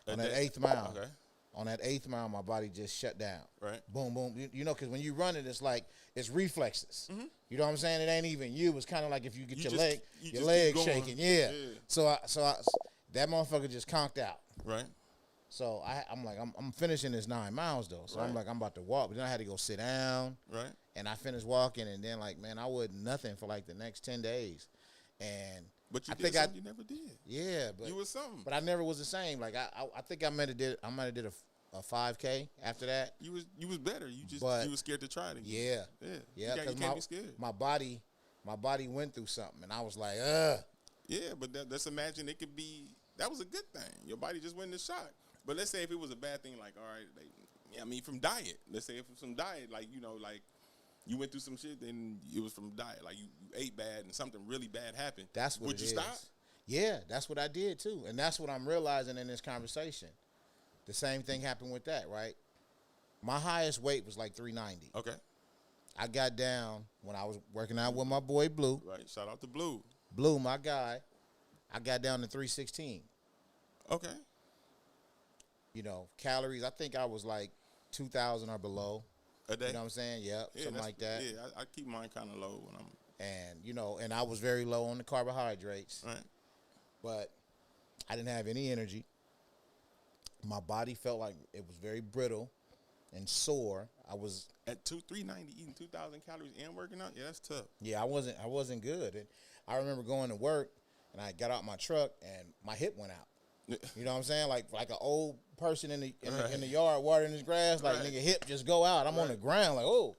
On that 8th mile. Okay. On that 8th mile, my body just shut down. Right. Boom, boom. Because when you run it, it's like, it's reflexes. Mm-hmm. You know what I'm saying? It ain't even you. It's kind of like if you get your leg keep shaking. going. Yeah. Yeah. So that motherfucker just conked out. Right. So I'm like, I'm finishing this 9 miles though. So right. I'm like, I'm about to walk. But then I had to go sit down. Right. And I finished walking, and then, like, man, I wasn't nothing for like the next 10 days. And but you did something you never did. Yeah, but you was something. But I never was the same. Like I think I might have did a 5K after that. You was better. You was scared to try it again. Yeah. Yeah. You can't be scared. My body went through something, and I was like, ugh. Yeah, but let's imagine it could be. That was a good thing. Your body just went into shock. But let's say if it was a bad thing, like, all right, from diet. Let's say if it was from diet, like, like you went through some shit, then it was from diet. Like you ate bad and something really bad happened. That's what Would you is. stop? Yeah, that's what I did too. And that's what I'm realizing in this conversation. The same thing happened with that, right? My highest weight was like 390. Okay. I got down when I was working out with my boy Blue. Right. Shout out to Blue. Blue, my guy. I got down to 316. Okay. Calories, I think I was like 2,000 or below. A day? You know what I'm saying? Yep, Yeah, something like that. Yeah, I keep mine kind of low when I'm. And I was very low on the carbohydrates. Right. But I didn't have any energy. My body felt like it was very brittle and sore. I was at 390 eating 2,000 calories and working out. Yeah, that's tough. Yeah, I wasn't good. And I remember going to work, and I got out my truck, and my hip went out. You know what I'm saying? Like an old person in the yard watering his grass, like nigga hip just go out. I'm on the ground, like, oh,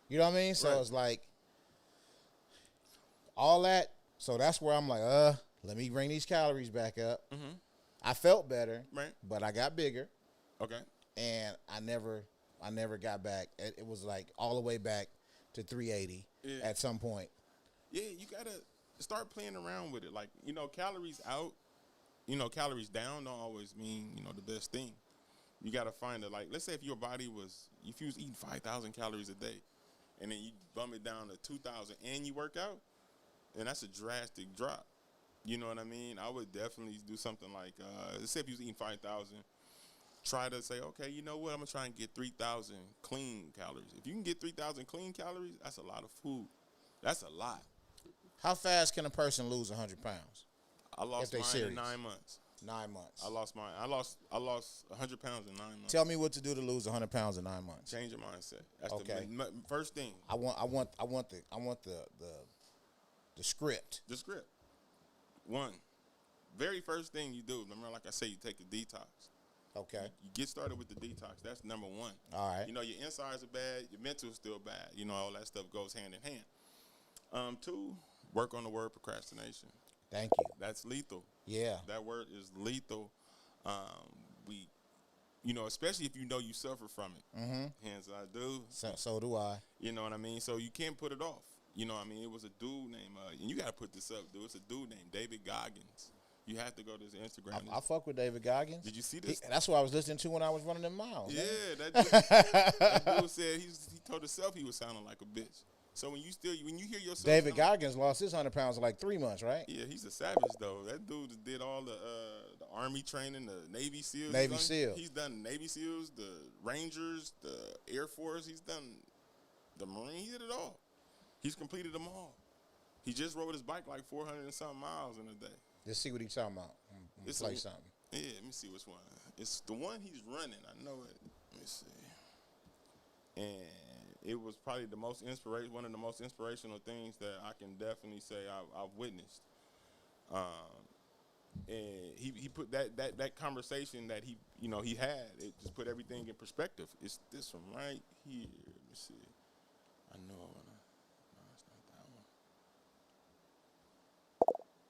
you know what I mean? So it's like all that. So that's where I'm like, let me bring these calories back up. Mm-hmm. I felt better, right? But I got bigger. Okay. And I never got back. It was like all the way back to 380 at some point. Yeah, you gotta start playing around with it. Like, calories out, calories down don't always mean, the best thing. You gotta find it. Like, let's say if you was eating 5,000 calories a day, and then you bump it down to 2,000 and you work out, and that's a drastic drop. You know what I mean? I would definitely do something like, let's say if you was eating 5,000, try to say, okay, you know what? I'm going to try and get 3,000 clean calories. If you can get 3,000 clean calories, that's a lot of food. That's a lot. How fast can a person lose 100 pounds? I lost they mine serious. in 9 months. 9 months. I lost mine. I lost 100 pounds in 9 months. Tell me what to do to lose 100 pounds in 9 months. Change your mindset. That's Okay. the first thing. I want the script. The script. One, very first thing you do, remember, like I say, you take a detox. Okay. You get started with the detox. That's number one. All right. You know, your insides are bad, your mental is still bad. You know, all that stuff goes hand in hand. Two, work on the word procrastination. Thank you. That's lethal. Yeah. That word is lethal. You know, especially if you know you suffer from it. Mm-hmm. Hence, I do. So do I. You know what I mean? So you can't put it off. You know what I mean? It was a dude named, and you got to put this up, dude. It's a dude named David Goggins. You have to go to his Instagram. I fuck with David Goggins. Did you see this? That's what I was listening to when I was running them miles. Yeah, man. that dude said he told himself he was sounding like a bitch. So when you hear yourself, David Goggins lost his 100 pounds in like 3 months, right? Yeah, he's a savage though. That dude did all the Army training, the Navy SEALs. Navy SEAL. He's done Navy SEALs, the Rangers, the Air Force. He's done the Marine. He did it all. He's completed them all. He just rode his bike like 400 and something miles in a day. Let's see what he's talking about. Let's play something. Yeah, let me see which one. It's the one he's running. I know it. Let me see. And it was probably one of the most inspirational things that I can definitely say I've witnessed. And he put that conversation that he had, it just put everything in perspective. It's this one right here. Let me see. I know I wanna. No, it's not that one.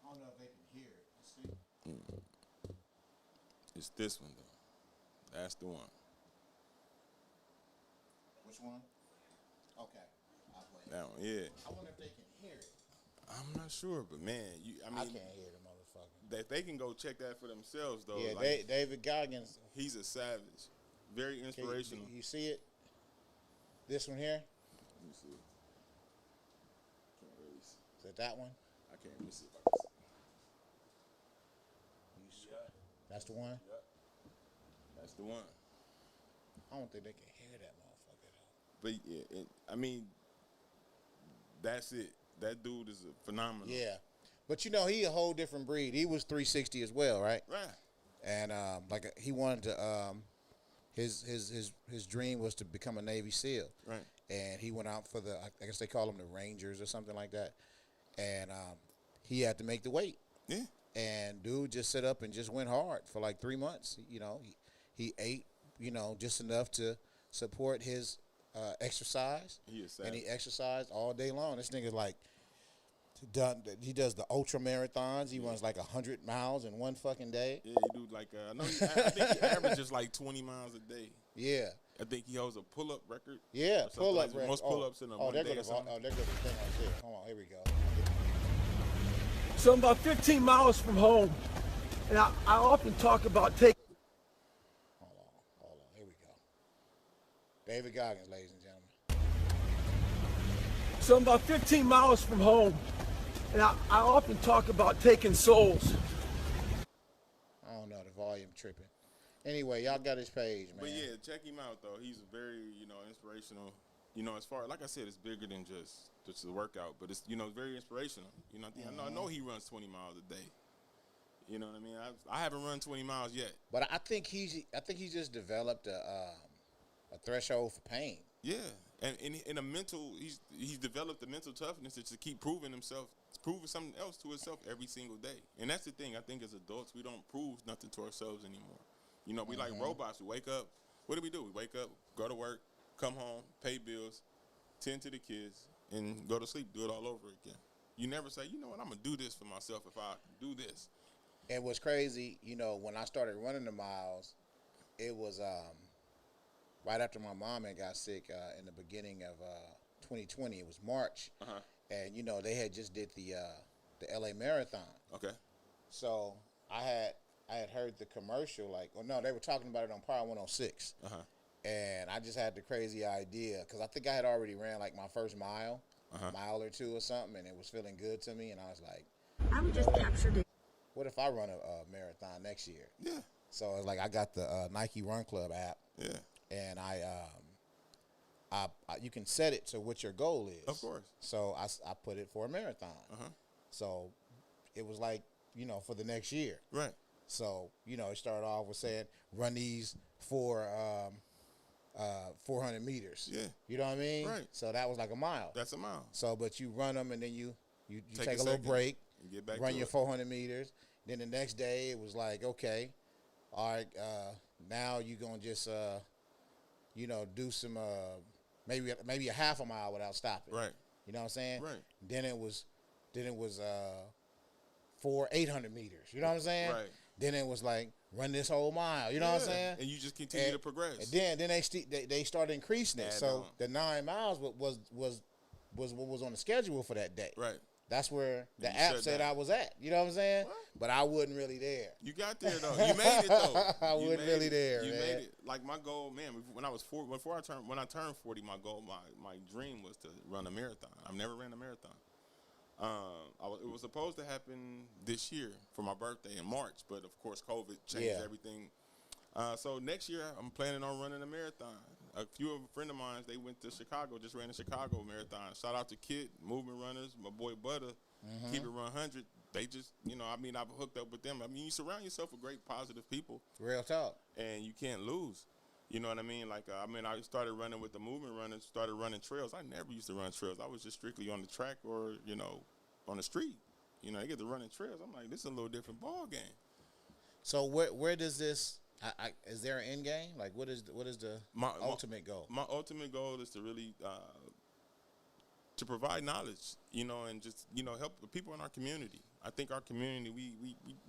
I don't know if they can hear it. Let's see. It's this one though. That's the one. Which one? Okay. I'll play it. That one, yeah. I wonder if they can hear it. I'm not sure, but man, I I can't hear the motherfucker. that they can go check that for themselves though. Yeah, Like, David Goggins. he's a savage, very inspirational. You see it? This one here? Let me see. Can't really see. Is it that one? I can't really see if I can see. That's the one? Yep. That's the one. I don't think they can hear that motherfucker though. But yeah, I mean, that's it. That dude is a phenomenal. Yeah. But you know, he a whole different breed. He was 360 as well, right? Right. And he wanted to his dream was to become a Navy SEAL. Right. And he went out for I guess they call them the Rangers or something like that. And he had to make the weight. Yeah. And dude just set up and just went hard for like 3 months. You know, he ate, just enough to support his exercise. And he exercised all day long. This nigga's like he does the ultra marathons. He runs like 100 miles in one fucking day. Yeah, he do like I think he averages like 20 miles a day. Yeah. I think he holds a pull-up record. Yeah, pull-up like record. Most pull-ups in a one there day goes or something. there goes the thing right there. Hold on, here we go. So I'm about 15 miles from home, and I often talk about taking. Hold on, here we go. David Goggins, ladies and gentlemen. So I'm about 15 miles from home, and I often talk about taking souls. I don't know, the volume tripping. Anyway, y'all got his page, man. But yeah, check him out though. He's very, inspirational. As far like I said, it's bigger than just the workout, but it's very inspirational. I know he runs 20 miles a day. You know what I mean? I haven't run 20 miles yet. But I think he's just developed a threshold for pain. Yeah, and in a mental, he's developed the mental toughness to keep proving something else to himself every single day. And that's the thing. I think as adults, we don't prove nothing to ourselves anymore. We like robots. We wake up. What do? We wake up, go to work, come home, pay bills, tend to the kids, and go to sleep. Do it all over again. You never say, you know what, I'm gonna do this for myself if I do this. And what's crazy, when I started running the miles, it was right after my mom had got sick in the beginning of 2020. It was March, and they had just did the LA Marathon. Okay. So I had heard the commercial, they were talking about it on Power 106, And I just had the crazy idea because I think I had already ran like my first mile or two or something, and it was feeling good to me. And I was like, I would just capture it. what if I run a marathon next year? Yeah. So like I got the Nike Run Club app, Yeah. and I you can set it to what your goal is. Of course. So I put it for a marathon. So it was like, for the next year. Right. So, it started off with saying run these for 400 meters. Yeah. You know what I mean? Right. So that was like a mile. That's a mile. So, but you run them and then you take a little second break, and get back run to your it. 400 meters. Then the next day it was like, okay, all right, now you're going to just, do some, maybe a half a mile without stopping. Right. You know what I'm saying? Right. Then it was 800 meters. You know what I'm saying? Right. Then it was like run this whole mile. You know what I'm saying? And you just continue to progress. And then they started increasing it. Add So on. the 9 miles was what was on the schedule for that day. Right. That's where the You app shut said down. I was at. You know what I'm saying? What? But I wasn't really there. You got there though. You made it though. I You wasn't made really it. there, You man. made it. Like my goal, man. When I was when I turned 40, my goal, my dream was to run a marathon. I've never ran a marathon. It was supposed to happen this year for my birthday in March, but of course COVID changed everything. So next year I'm planning on running a marathon. A friend of mine, they went to Chicago, just ran a Chicago marathon. Shout out to Kit, Movement Runners, my boy Butter, Keep It Run 100. They just, I've hooked up with them. You surround yourself with great, positive people. Real talk. And you can't lose. You know what I mean? Like, I started running with the Movement Runners, started running trails. I never used to run trails. I was just strictly on the track or, on the street. They get to running trails. I'm like, this is a little different ball game. So where does this? Is there an end game? Like, what is the ultimate goal? My ultimate goal is to really to provide knowledge, and just help the people in our community. I think our community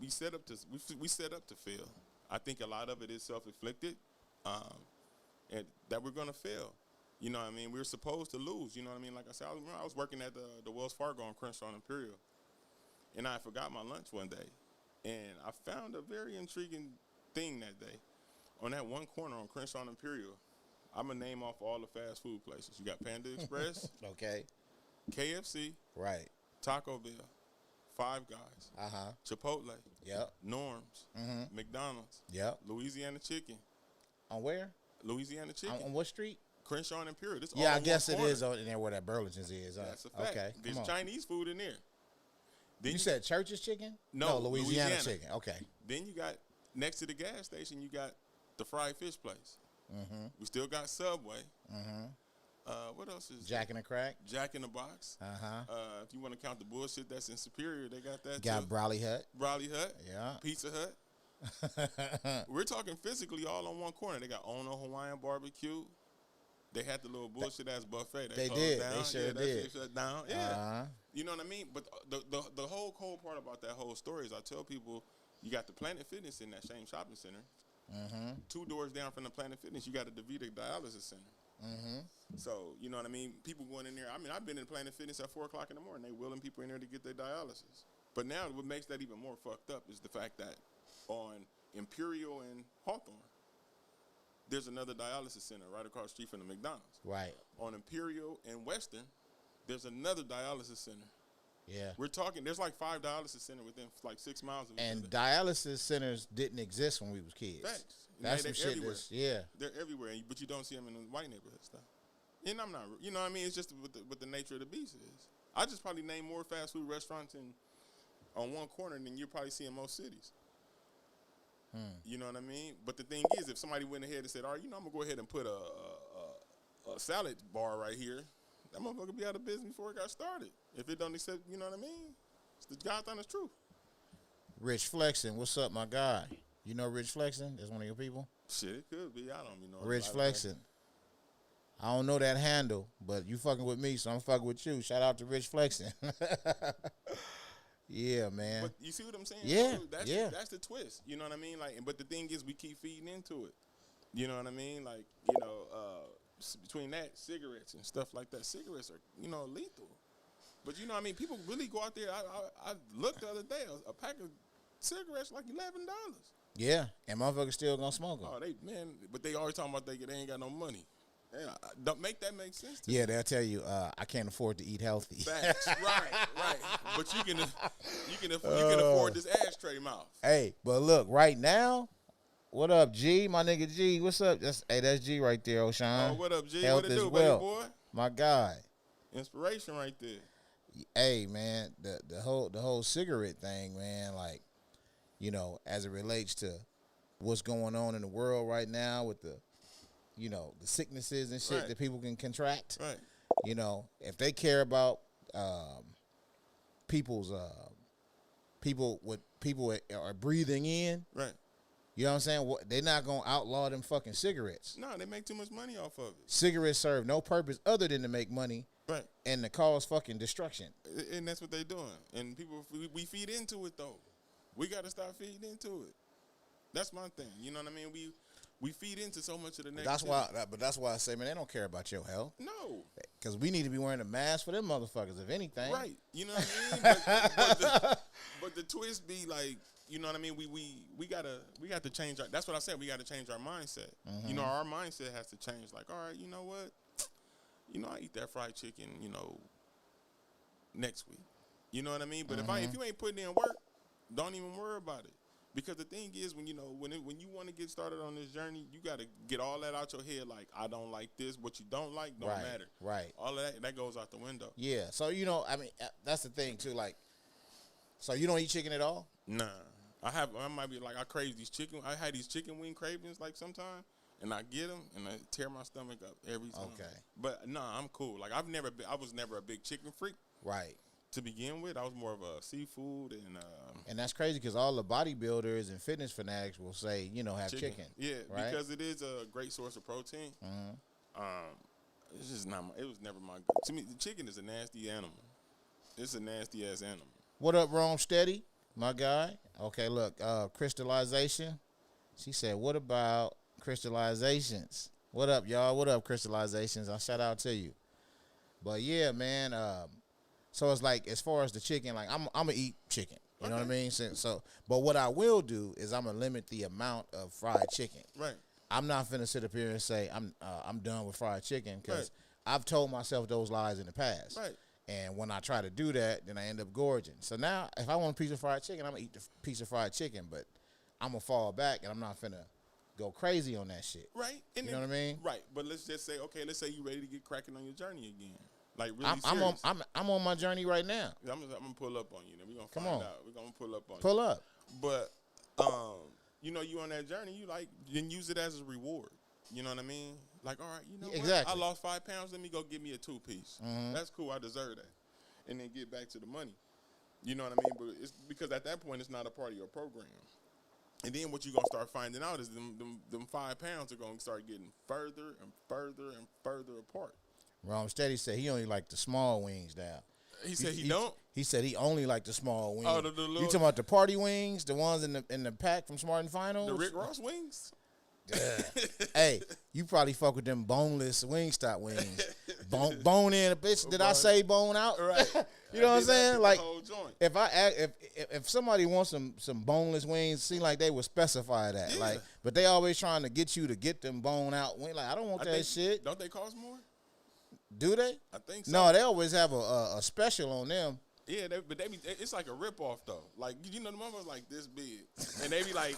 we set up to fail. I think a lot of it is self-inflicted, and that we're gonna fail. You know what I mean? We're supposed to lose. You know what I mean? Like I said, I was working at the Wells Fargo on Crenshaw and Imperial, and I forgot my lunch one day, and I found a very intriguing thing that day. On that one corner on Crenshaw and Imperial, I'm going to name off all the fast food places. You got Panda Express, Okay. KFC, Right. Taco Bell, Five Guys, Chipotle, Yep. Norm's, McDonald's, Yep. Louisiana Chicken, On where? Louisiana Chicken, On what street? Crenshaw and Imperial. This Yeah, all I in guess one it corner. is in there where that Burlington's is. That's a fact. Okay. There's Come on. Chinese food in there. Then You said Church's Chicken? No, Louisiana Louisiana. Chicken. Okay. Then you got, next to the gas station, you got the fried fish place. We still got Subway. What else is Jack in the Crack. Jack in the Box. If you want to count the bullshit that's in Superior, they got that Got too. Brawley Hut. Brawley Hut. Yeah. Pizza Hut. We're talking physically all on one corner. They got Ono Hawaiian Barbecue. They had the little bullshit ass buffet. They closed did. Down. They sure that did. shit shut down. Yeah. You know what I mean? But the whole cool part about that whole story is I tell people you got the Planet Fitness in that same shopping center. 2 doors down from the Planet Fitness, you got a DeVita Dialysis Center. So, you know what I mean? People going in there. I mean, I've been in Planet Fitness at 4 o'clock in the morning. They willing people in there to get their dialysis. But now what makes that even more fucked up is the fact that on Imperial and Hawthorne, there's another dialysis center right across the street from the McDonald's. Right. On Imperial and Western, there's another dialysis center. Yeah. We're talking, there's like 5 dialysis centers within like 6 miles of each And other. dialysis centers didn't exist when we was kids. Facts. That's They're some shit everywhere. yeah. They're everywhere, but you don't see them in the white neighborhoods, though. And I'm not, you know what I mean? It's just what the nature of the beast is. I just probably name more fast food restaurants on one corner than you probably see in most cities. You know what I mean? But the thing is, if somebody went ahead and said, all right, I'm going to go ahead and put a salad bar right here, that motherfucker would be out of business before it got started. If it don't accept, you know what I mean? It's the God's honest truth. Rich Flexing, what's up, my guy? You know Rich Flexing? That's one of your people? Shit, it could be. I don't even know. Rich Flexing. I don't know that handle, but you fucking with me, so I'm fucking with you. Shout out to Rich Flexing. Yeah, man. But you see what I'm saying? Yeah, So that's the twist. You know what I mean? Like, but the thing is, we keep feeding into it. You know what I mean? Like, between that, cigarettes and stuff like that. Cigarettes are, lethal. But you know what I mean? People really go out there. I looked the other day, a pack of cigarettes like $11. Yeah, and motherfuckers still gonna smoke them. Oh, but they always talking about they ain't got no money. Yeah, don't make that make sense to Yeah, they'll tell you, I can't afford to eat healthy. Facts. right. But you can afford this ashtray mouth. Hey, but look, right now, what up, G? My nigga G, what's up? That's G right there, Oshon. Oh, what up, G? Health what it is do, well. baby boy? My guy. Inspiration right there. Hey, man, the whole cigarette thing, man, like, you know, as it relates to what's going on in the world right now with the, you know, the sicknesses and shit that people can contract. Right. You know, if they care about people are breathing in. Right. You know what I'm saying? They're not gonna outlaw them fucking cigarettes. No, they make too much money off of it. Cigarettes serve no purpose other than to make money. Right. And to cause fucking destruction. And that's what they're doing. And people, we feed into it though. We got to start feeding into it. That's my thing. You know what I mean? We feed into so much of the negativity. That's why I say, man, they don't care about your health. No. Because we need to be wearing a mask for them motherfuckers, if anything. Right. You know what I mean? but the twist be like, you know what I mean? We got to change our. That's what I said. We got to change our mindset. Mm-hmm. You know, our mindset has to change. Like, all right, you know what? You know, I eat that fried chicken, you know, next week. You know what I mean? But if you ain't putting in work, don't even worry about it. Because the thing is, when you want to get started on this journey, you got to get all that out your head. Like, I don't like this. What you don't like don't matter. Right. All of that goes out the window. Yeah. So, you know, I mean, that's the thing, too. Like, so you don't eat chicken at all? Nah. I might be like, I crave these chicken. I had these chicken wing cravings, like, sometimes. And I get them, and I tear my stomach up every time. Okay. But, nah, I'm cool. Like, I was never a big chicken freak. Right. To begin with, I was more of a seafood and that's crazy because all the bodybuilders and fitness fanatics will say, you know, have chicken. Yeah, right? Because it is a great source of protein. It's just not. It was never my. To me, the chicken is a nasty animal. It's a nasty ass animal. What up, Rome Steady, my guy? Okay, look, crystallization. She said, what about crystallizations? What up, y'all? What up, crystallizations? I'll shout out to you. But yeah, man. So it's like, as far as the chicken, like I'm gonna eat chicken. You know what I mean? So, but what I will do is I'm gonna limit the amount of fried chicken. Right. I'm not finna sit up here and say I'm done with fried chicken because I've told myself those lies in the past. Right. And when I try to do that, then I end up gorging. So now, if I want a piece of fried chicken, I'm gonna eat the piece of fried chicken, but I'm gonna fall back and I'm not finna go crazy on that shit. Right. And you know what I mean? Right. But let's just say, okay, let's say you're ready to get cracking on your journey again. Like really I'm on my journey right now. I'm gonna pull up on you. Then we're gonna Come find on. out. We're gonna pull up on you. Pull up. But you know, you on that journey, you like then use it as a reward. You know what I mean? Like, all right, you know what? I lost 5 pounds, let me go get me a 2-piece. That's cool, I deserve that. And then get back to the money. You know what I mean? But it's because at that point it's not a part of your program. And then what you're gonna start finding out is them 5 pounds are gonna start getting further and further and further apart. Ron Steady said he only liked the small wings now. He said he don't? He said he only liked the small wings. Oh, the little, you talking about the party wings, the ones in the pack from Smart and Finals? The Rick Ross wings? Hey, you probably fuck with them boneless Wingstop wings. Bone in a bitch. Did I say bone out? Right. You know what I'm saying? Like, the whole joint. if somebody wants some boneless wings, seem like they would specify that. Yeah. Like, but they always trying to get you to get them bone out wings. Like, I don't want that shit. Don't they cost more? Do they? I think so. No, they always have a special on them. Yeah, but it's like a ripoff though. Like, you know, the mama's like this big, and they be like,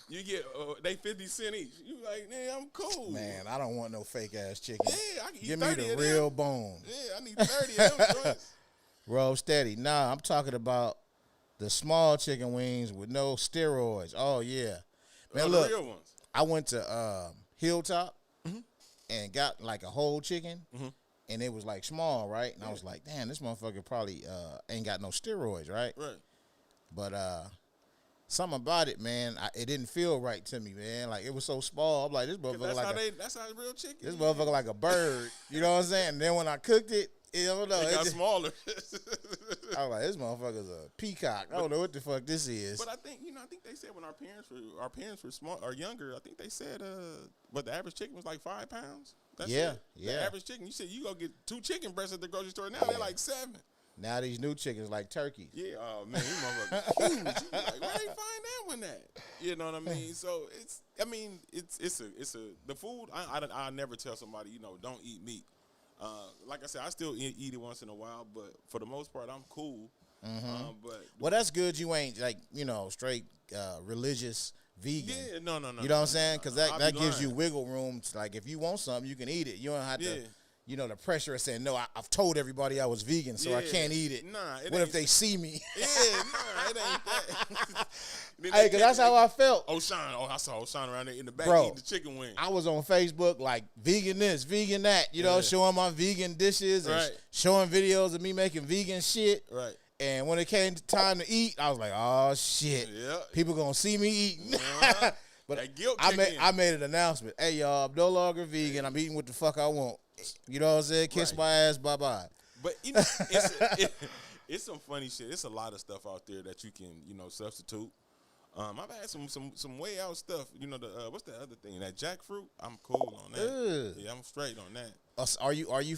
you get they 50 cents each. You like, man, I'm cool. Man, I don't want no fake ass chicken. Yeah, I can eat Give 30 me the of real them. bone. Yeah, I need 30 of them joints. Roll steady. Nah, I'm talking about the small chicken wings with no steroids. Oh yeah, man. Look, the real ones. I went to Hilltop and got like a whole chicken, and it was like small, right? And I was like, damn, this motherfucker probably ain't got no steroids, right? Right. But something about it, man, it didn't feel right to me, man. Like, it was so small. I'm like, this motherfucker That's how real chicken. this motherfucker like a bird. You know what I'm saying? And then when I cooked it, you know, It got smaller. I was like, this motherfucker's a peacock. I don't know what the fuck this is. But I think they said when our parents were small or younger, I think they said but the average chicken was like 5 pounds. That's Yeah, it. yeah. The average chicken. You said you go get 2 chicken breasts at the grocery store now. They're like 7. Now these new chickens like turkeys. Yeah, oh man, you motherfuckers huge. You like, where they find that one at? You know what I mean? So it's the food. I never tell somebody, don't eat meat. Like I said, I still eat it once in a while, but for the most part, I'm cool. But Well, that's good. You ain't like straight religious vegan. yeah, no. You know what I'm saying? Because that I'll be gives you lying. wiggle room. Like if you want something, you can eat it. You don't have Yeah. to. The pressure of saying, no, I've told everybody I was vegan, so I Yeah. can't eat it. Nah, it What ain't- if they see me? Yeah, nah, it ain't that. Hey, because that's how I felt. Oshon. Oh, I saw Oshon around there in the back Bro, eating the chicken wing. I was on Facebook like vegan this, vegan that, Yeah. showing my vegan dishes and Right. showing videos of me making vegan shit. Right. And when it came time to eat, I was like, oh, shit. Yeah. People going to see me eating. Uh-huh. But That guilt I kick in. made an announcement. Hey, y'all, I'm no longer vegan. I'm eating what the fuck I want. You know what I'm saying? Kiss Right. my ass, bye-bye. But it's some funny shit. It's a lot of stuff out there that you can substitute. I've had some way out stuff. What's the other thing? That jackfruit. I'm cool on that. Ugh. Yeah, I'm straight on that. Are you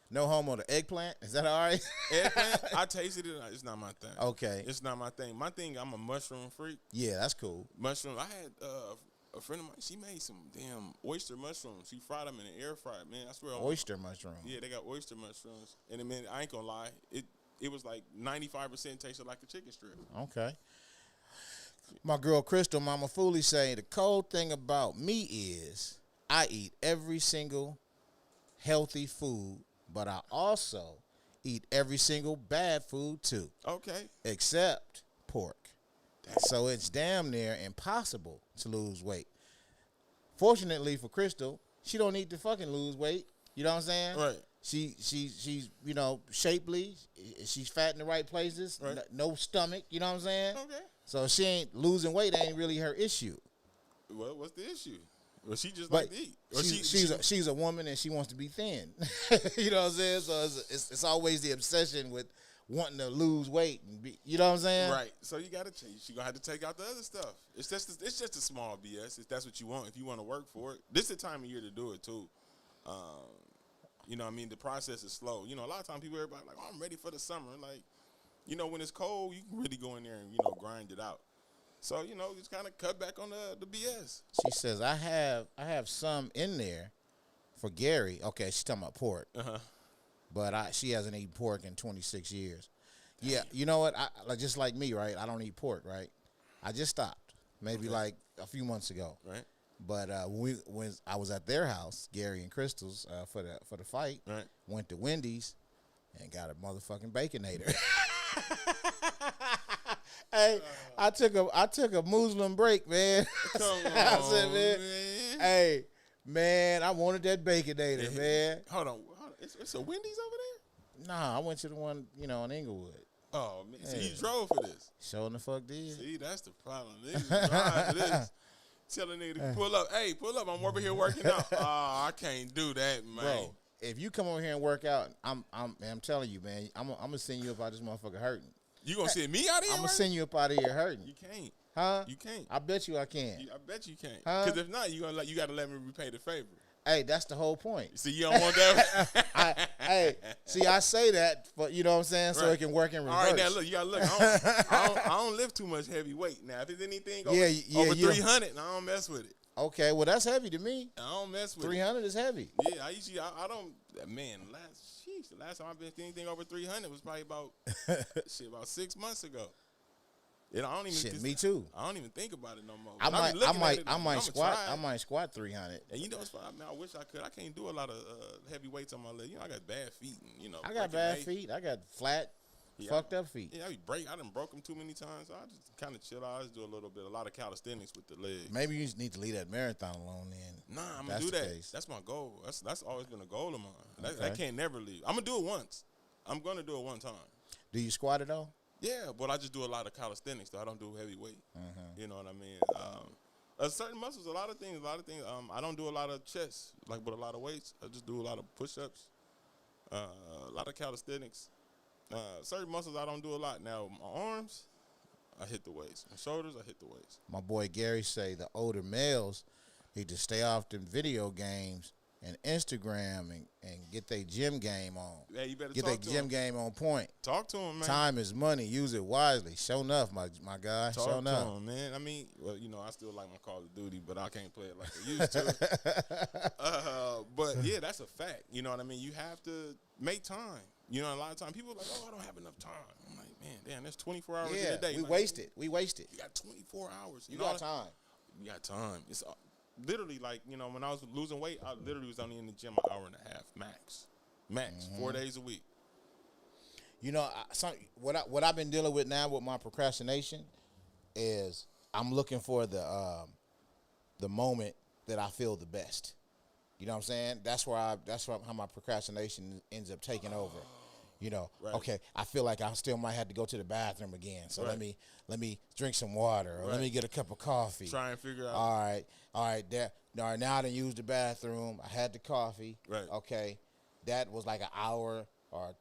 no homo, the eggplant? Is that all right? Eggplant, I tasted it. It's not my thing. Okay. It's not my thing. My thing, I'm a mushroom freak. Yeah, that's cool. Mushroom. I had a friend of mine. She made some damn oyster mushrooms. She fried them in an air fryer. Man, I swear. Oyster mushroom. Yeah, they got oyster mushrooms. And man, I ain't gonna lie. It was like 95% tasted like a chicken strip. Okay. My girl Crystal, Mama Fooley, saying the cold thing about me is I eat every single healthy food, but I also eat every single bad food too, Okay. except pork. So it's damn near impossible to lose weight. Fortunately for Crystal, she don't need to fucking lose weight. You know what I'm saying? Right. She's shapely. She's fat in the right places. Right. No stomach. You know what I'm saying? Okay. So she ain't losing weight. Ain't really her issue. Well, what's the issue? Well, she just But like to eat. Or she's a woman and she wants to be thin. You know what I'm saying? So it's always the obsession with wanting to lose weight and be. You know what I'm saying? right. So you gotta change. She gonna have to take out the other stuff. It's just a small BS. If that's what you want, if you want to work for it, this is the time of year to do it too. I mean, the process is slow. A lot of times everybody like, oh, I'm ready for the summer. Like, when it's cold, you can really go in there and grind it out. So just kind of cut back on the BS. She says I have some in there for Gary. Okay, she's talking about pork. But she hasn't eaten pork in 26 years. Yeah, you know what? Just like me, right? I don't eat pork, right? I just stopped maybe like a few months ago. Right. But when I was at their house, Gary and Crystal's for the fight, Right. went to Wendy's and got a motherfucking Baconator. Hey, I took a Muslim break, man. Come I said, on, man, man. hey, man, I wanted that Baconator, man. Hold on. It's a Wendy's over there? Nah, I went to the one, in Inglewood. Oh, man. So Yeah. you drove for this. Showing the fuck did. See, that's the problem. Niggas drive for this. Tell a nigga to pull up. Hey, pull up. I'm over here working out. Oh, I can't do that, man. Bro, if you come over here and work out, I'm telling you, man, I'm gonna send you up out this motherfucker hurting. You gonna send me out of here? I'm gonna working? send you up out of here hurting. You can't. Huh? You can't. I bet you I can. I bet you can't. Huh? Because if not, you gotta let me repay the favor. Hey, that's the whole point. See, you don't want that. I say that for you know what I'm saying, so Right. it can work in reverse. All right, now look, you gotta look. I don't lift too much heavy weight. Now, if it's anything over, over you don't- 300, I don't mess with it. Okay, well that's heavy to me. I don't mess with 300 is heavy. it. Yeah, I don't. Man, the last time I've been anything over 300 was probably about about 6 months ago. And I don't even Shit, me too. I don't even think about it no more. I But be might looking at it, I might I'ma squat try it. I might squat 300. And it's fine. I mean, I wish I could. I can't do a lot of heavy weights on my leg. I got bad feet. And, I got breaking bad legs. feet. I got flat, fucked up feet. Yeah, I done broke them too many times. So I just kind of chill out. I just do a lot of calisthenics with the legs. Maybe you just need to leave that marathon alone then. Nah, I'm That's gonna do the that. case. That's my goal. That's always been a goal of mine. That Okay. can't never leave. I'm gonna do it once. I'm gonna do it one time. Do you squat it all? Yeah, but I just do a lot of calisthenics, though. I don't do heavy weight. You know what I mean? Certain muscles, a lot of things. I don't do a lot of chest, like with a lot of weights. I just do a lot of push-ups, a lot of calisthenics. Certain muscles I don't do a lot. Now, my arms, I hit the weights. My shoulders, I hit the weights. My boy Gary say the older males need to stay off them video games and Instagram and get their gym game on. Yeah, you better get their talk to gym him. game on point. Talk to him, man. Time is money. Use it wisely. Show enough, my guy. Show Talk to enough. him, man. I mean, well, you know, I still like my Call of Duty, but I can't play it like I used to. But yeah, that's a fact. You know what I mean? You have to make time. You know, a lot of times people are like, oh, I don't have enough time. I'm like, man, damn, there's 24 hours in a day. We Like, waste it. We waste it. You got 24 hours. You got time. You got time. It's literally like, you know, when I was losing weight, I literally was only in the gym an hour and a half max. 4 days a week. You know, what I've been dealing with now with my procrastination is I'm looking for the moment that I feel the best. You know what I'm saying? That's how my procrastination ends up taking over. You know, Right. okay, I feel like I still might have to go to the bathroom again. So Right. let me drink some water or let me get a cup of coffee. Try and figure out. All right. Now I done used the bathroom. I had the coffee. Right. Okay. That was like an hour or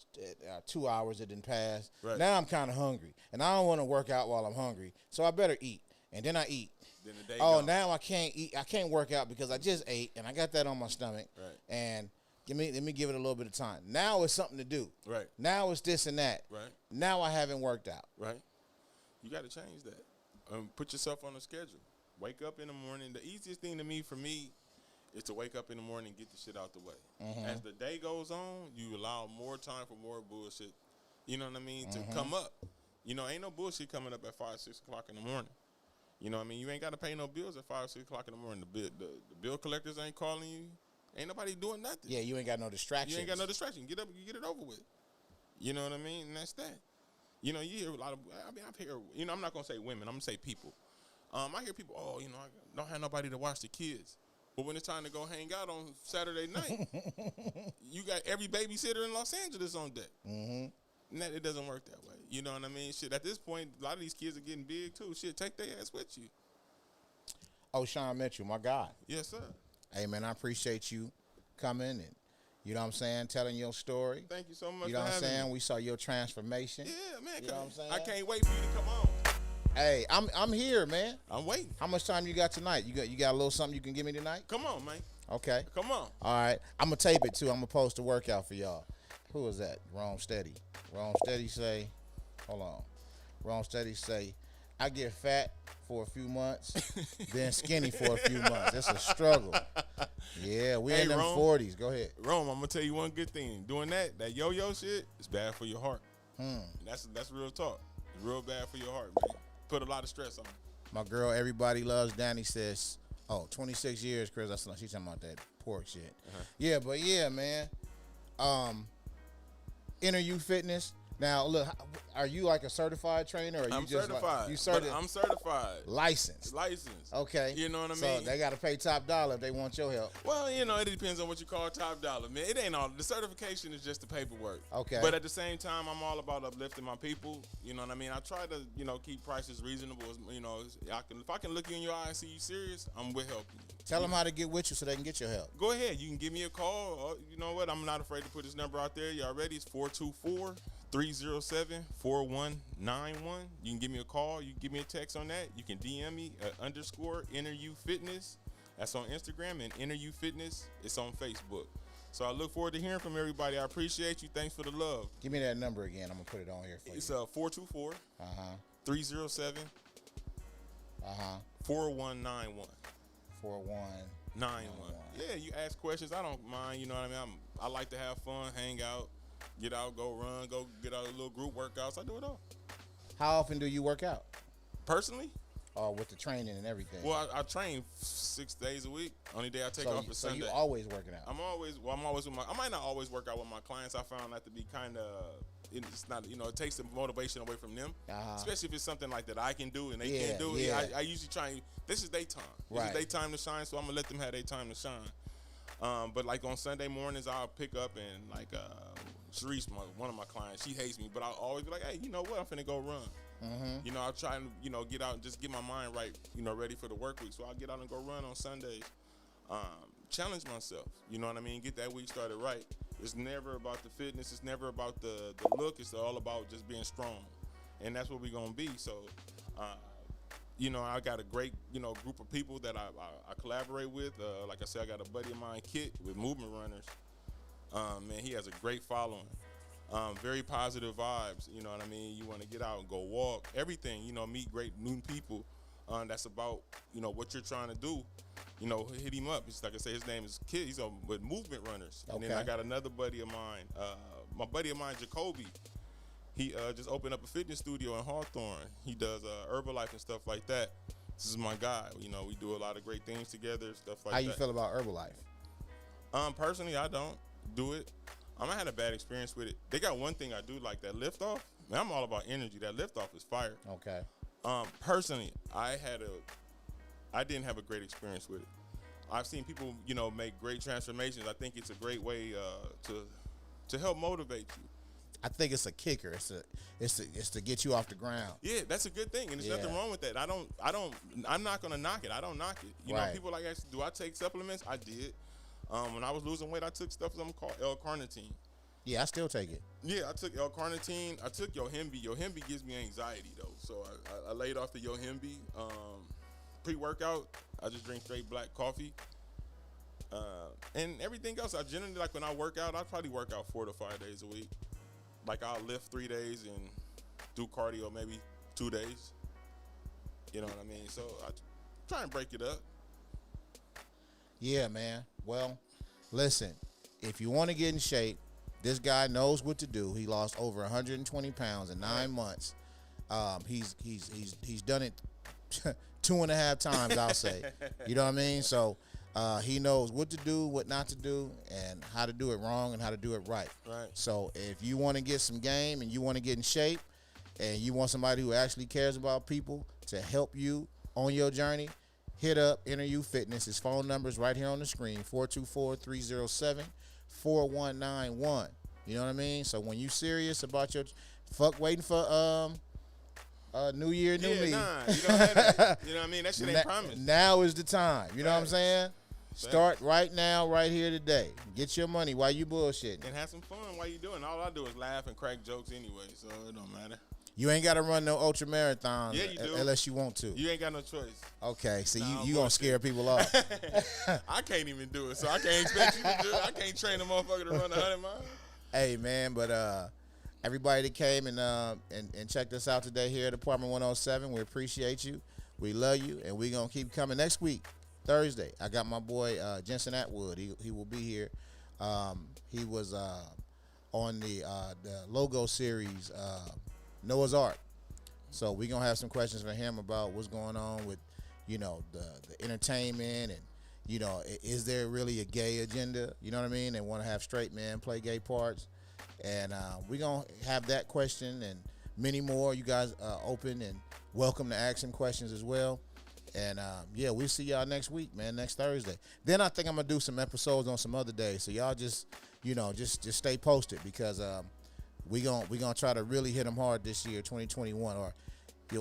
2 hours that didn't pass. Right. Now I'm kind of hungry, and I don't want to work out while I'm hungry, so I better eat. And then I eat. Then the day Oh, gone. now I can't eat. I can't work out because I just ate, and I got that on my stomach. Right. And let me give it a little bit of time. Now it's something to do. Right. Now it's this and that. Right. Now I haven't worked out. Right. You got to change that. Put yourself on a schedule. Wake up in the morning. The easiest thing for me, is to wake up in the morning and get the shit out the way. As the day goes on, you allow more time for more bullshit, you know what I mean, to come up. You know, ain't no bullshit coming up at 5, 6 o'clock in the morning. You know what I mean? You ain't got to pay no bills at 5, 6 o'clock in the morning. The bill collectors ain't calling you. Ain't nobody doing nothing. Yeah, you ain't got no distractions. You ain't got no distraction. Get up, you get it over with. You know what I mean? And that's that. You know, you hear a lot of, I hear, you know, I'm not going to say women, I'm going to say people. I hear people, oh, you know, I don't have nobody to watch the kids. But when it's time to go hang out on Saturday night, you got every babysitter in Los Angeles on deck. And that, it doesn't work that way. You know what I mean? Shit, at this point, a lot of these kids are getting big too. Shit, take their ass with you. Oshon Mitchell, my guy. Yes, sir. Hey, man, I appreciate you coming and, you know what I'm saying, telling your story. Thank you so much You know for what I'm having saying? me. We saw your transformation. Yeah, man. You know what I'm saying? I can't wait for you to come on. Hey, I'm here, man. I'm waiting. How much time you got tonight? You got a little something you can give me tonight? Come on, man. Okay. Come on. All right. I'm going to tape it, too. I'm going to post a workout for y'all. Who is that? Wrong Steady. Wrong Steady say, hold on. Wrong Steady say, I get fat for a few months, then skinny for a few months. It's a struggle. Yeah, we in them Rome. 40s. Go ahead. Rome, I'm gonna tell you one good thing. Doing that yo-yo shit is bad for your heart. That's real talk. It's real bad for your heart, man. Put a lot of stress on it. My girl, Everybody Loves Danny says, 26 years, Chris. She's talking about that pork shit. Yeah, but yeah, man. Inner You Fitness. Now, look, are you like a certified trainer? Or are you I'm just certified. Like, you certified? I'm certified. Licensed. Okay. You know what I So mean? they got to pay top dollar if they want your help. Well, you know, it depends on what you call top dollar, man. It ain't all. The certification is just the paperwork. Okay. But at the same time, I'm all about uplifting my people. You know what I mean? I try to, you know, keep prices reasonable. You know, if I can look you in your eye and see you serious, I'm with helping you. Tell them how to get with you so they can get your help. Go ahead. You can give me a call. Or, you know what? I'm not afraid to put this number out there. Y'all ready? It's 424-307-4191. You can give me a call. You can give me a text on that. You can DM me _ Inner You Fitness. That's on Instagram, and Inner You Fitness, it's on Facebook. So I look forward to hearing from everybody. I appreciate you. Thanks for the love. Give me that number again. I'm going to put it on here for you. It's 424-307-4191. 4191. Yeah, you ask questions. I don't mind. You know what I mean? I like to have fun, hang out, get out, go run, go get out a little group workouts. I do it all. How often do you work out? Personally? With the training and everything. Well, I train 6 days a week. Only day I take off is Sunday. So you always working out? I'm always with I might not always work out with my clients. I found that to be kind of, it's not, you know, it takes the motivation away from them. Especially if it's something like that I can do and they can't do. Yeah. I usually try, this is their time. This is their time to shine, so I'm going to let them have their time to shine. But like on Sunday mornings, I'll pick up and like Sharice, one of my clients, she hates me, but I'll always be like, hey, you know what? I'm finna go run. You know, I'll try and, you know, get out and just get my mind right, you know, ready for the work week. So I'll get out and go run on Sundays. Challenge myself, you know what I mean? Get that week started right. It's never about the fitness. It's never about the look. It's all about just being strong. And that's what we're going to be. So, I got a great, group of people that I collaborate with. Like I said, I got a buddy of mine, Kit, with Movement Runners. Man, he has a great following. Very positive vibes, you know what I mean? You want to get out and go walk, everything, meet great new people. That's about, what you're trying to do. Hit him up. It's like I say, his name is Kid. He's with Movement Runners. And then I got another buddy of mine, my buddy of mine, Jacoby. He just opened up a fitness studio in Hawthorne. He does Herbalife and stuff like that. This is my guy. We do a lot of great things together, stuff like that. How you feel about Herbalife? Personally, I don't do it. I had a bad experience with it. They got one thing I do like, that lift off. Man, I'm all about energy. That lift off is fire. Okay. Personally, I didn't have a great experience with it. I've seen people, make great transformations. I think it's a great way to help motivate you. I think it's a kicker. It's to get you off the ground. Yeah, that's a good thing, and there's nothing wrong with that. I'm not gonna knock it. I don't knock it. You know, people like, do I take supplements? I did. When I was losing weight, I took stuff something called L-carnitine. Yeah, I still take it. Yeah, I took L-carnitine. I took Yohimbe. Yohimbe gives me anxiety though, so I laid off the Yohimbe. Pre-workout, I just drink straight black coffee. And everything else, I generally, like when I work out, I probably work out 4 to 5 days a week. Like I'll lift 3 days and do cardio maybe 2 days. You know what I mean? So I try and break it up. Yeah, man. Well, listen, if you want to get in shape, this guy knows what to do. He lost over 120 pounds in 9 months. He's done it 2.5 times, I'll say. You know what I mean? So he knows what to do, what not to do, and how to do it wrong and how to do it right. Right. So if you want to get some game and you want to get in shape and you want somebody who actually cares about people to help you on your journey, hit up InterU Fitness. His phone number is right here on the screen, 424-307-4191. You know what I mean? So when you serious about your fuck waiting for New Year, new me. Nah, you don't have that. You know what I mean? That shit ain't promised. Now is the time. You know what I'm saying? Start right now, right here today. Get your money while you bullshitting. And have some fun while you doing. All I do is laugh and crack jokes anyway, so it don't matter. You ain't got to run no ultra marathon unless you want to. You ain't got no choice. Okay, so you going to scare people off. I can't even do it, so I can't expect you to do it. I can't train a motherfucker to run 100 miles. Hey, man, but everybody that came and checked us out today here at Apartment 107, we appreciate you. We love you, and we're going to keep coming next week, Thursday. I got my boy Jensen Atwood. He will be here. He was on the logo series, Noah's Ark. So we're going to have some questions for him about what's going on with, the entertainment and, is there really a gay agenda? You know what I mean? They want to have straight men play gay parts. And we're going to have that question and many more. You guys are open and welcome to ask some questions as well. And, we'll see y'all next week, man, next Thursday. Then I think I'm going to do some episodes on some other days. So y'all just stay posted because we're gonna try to really hit them hard this year, 2021. Or,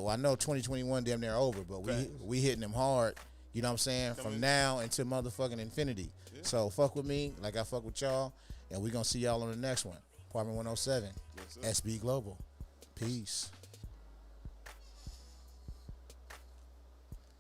I know 2021 damn near over, but we hitting them hard, you know what I'm saying, from now until motherfucking infinity. Yeah. So fuck with me like I fuck with y'all, and we're going to see y'all on the next one. Apartment 107, SB Global. Peace.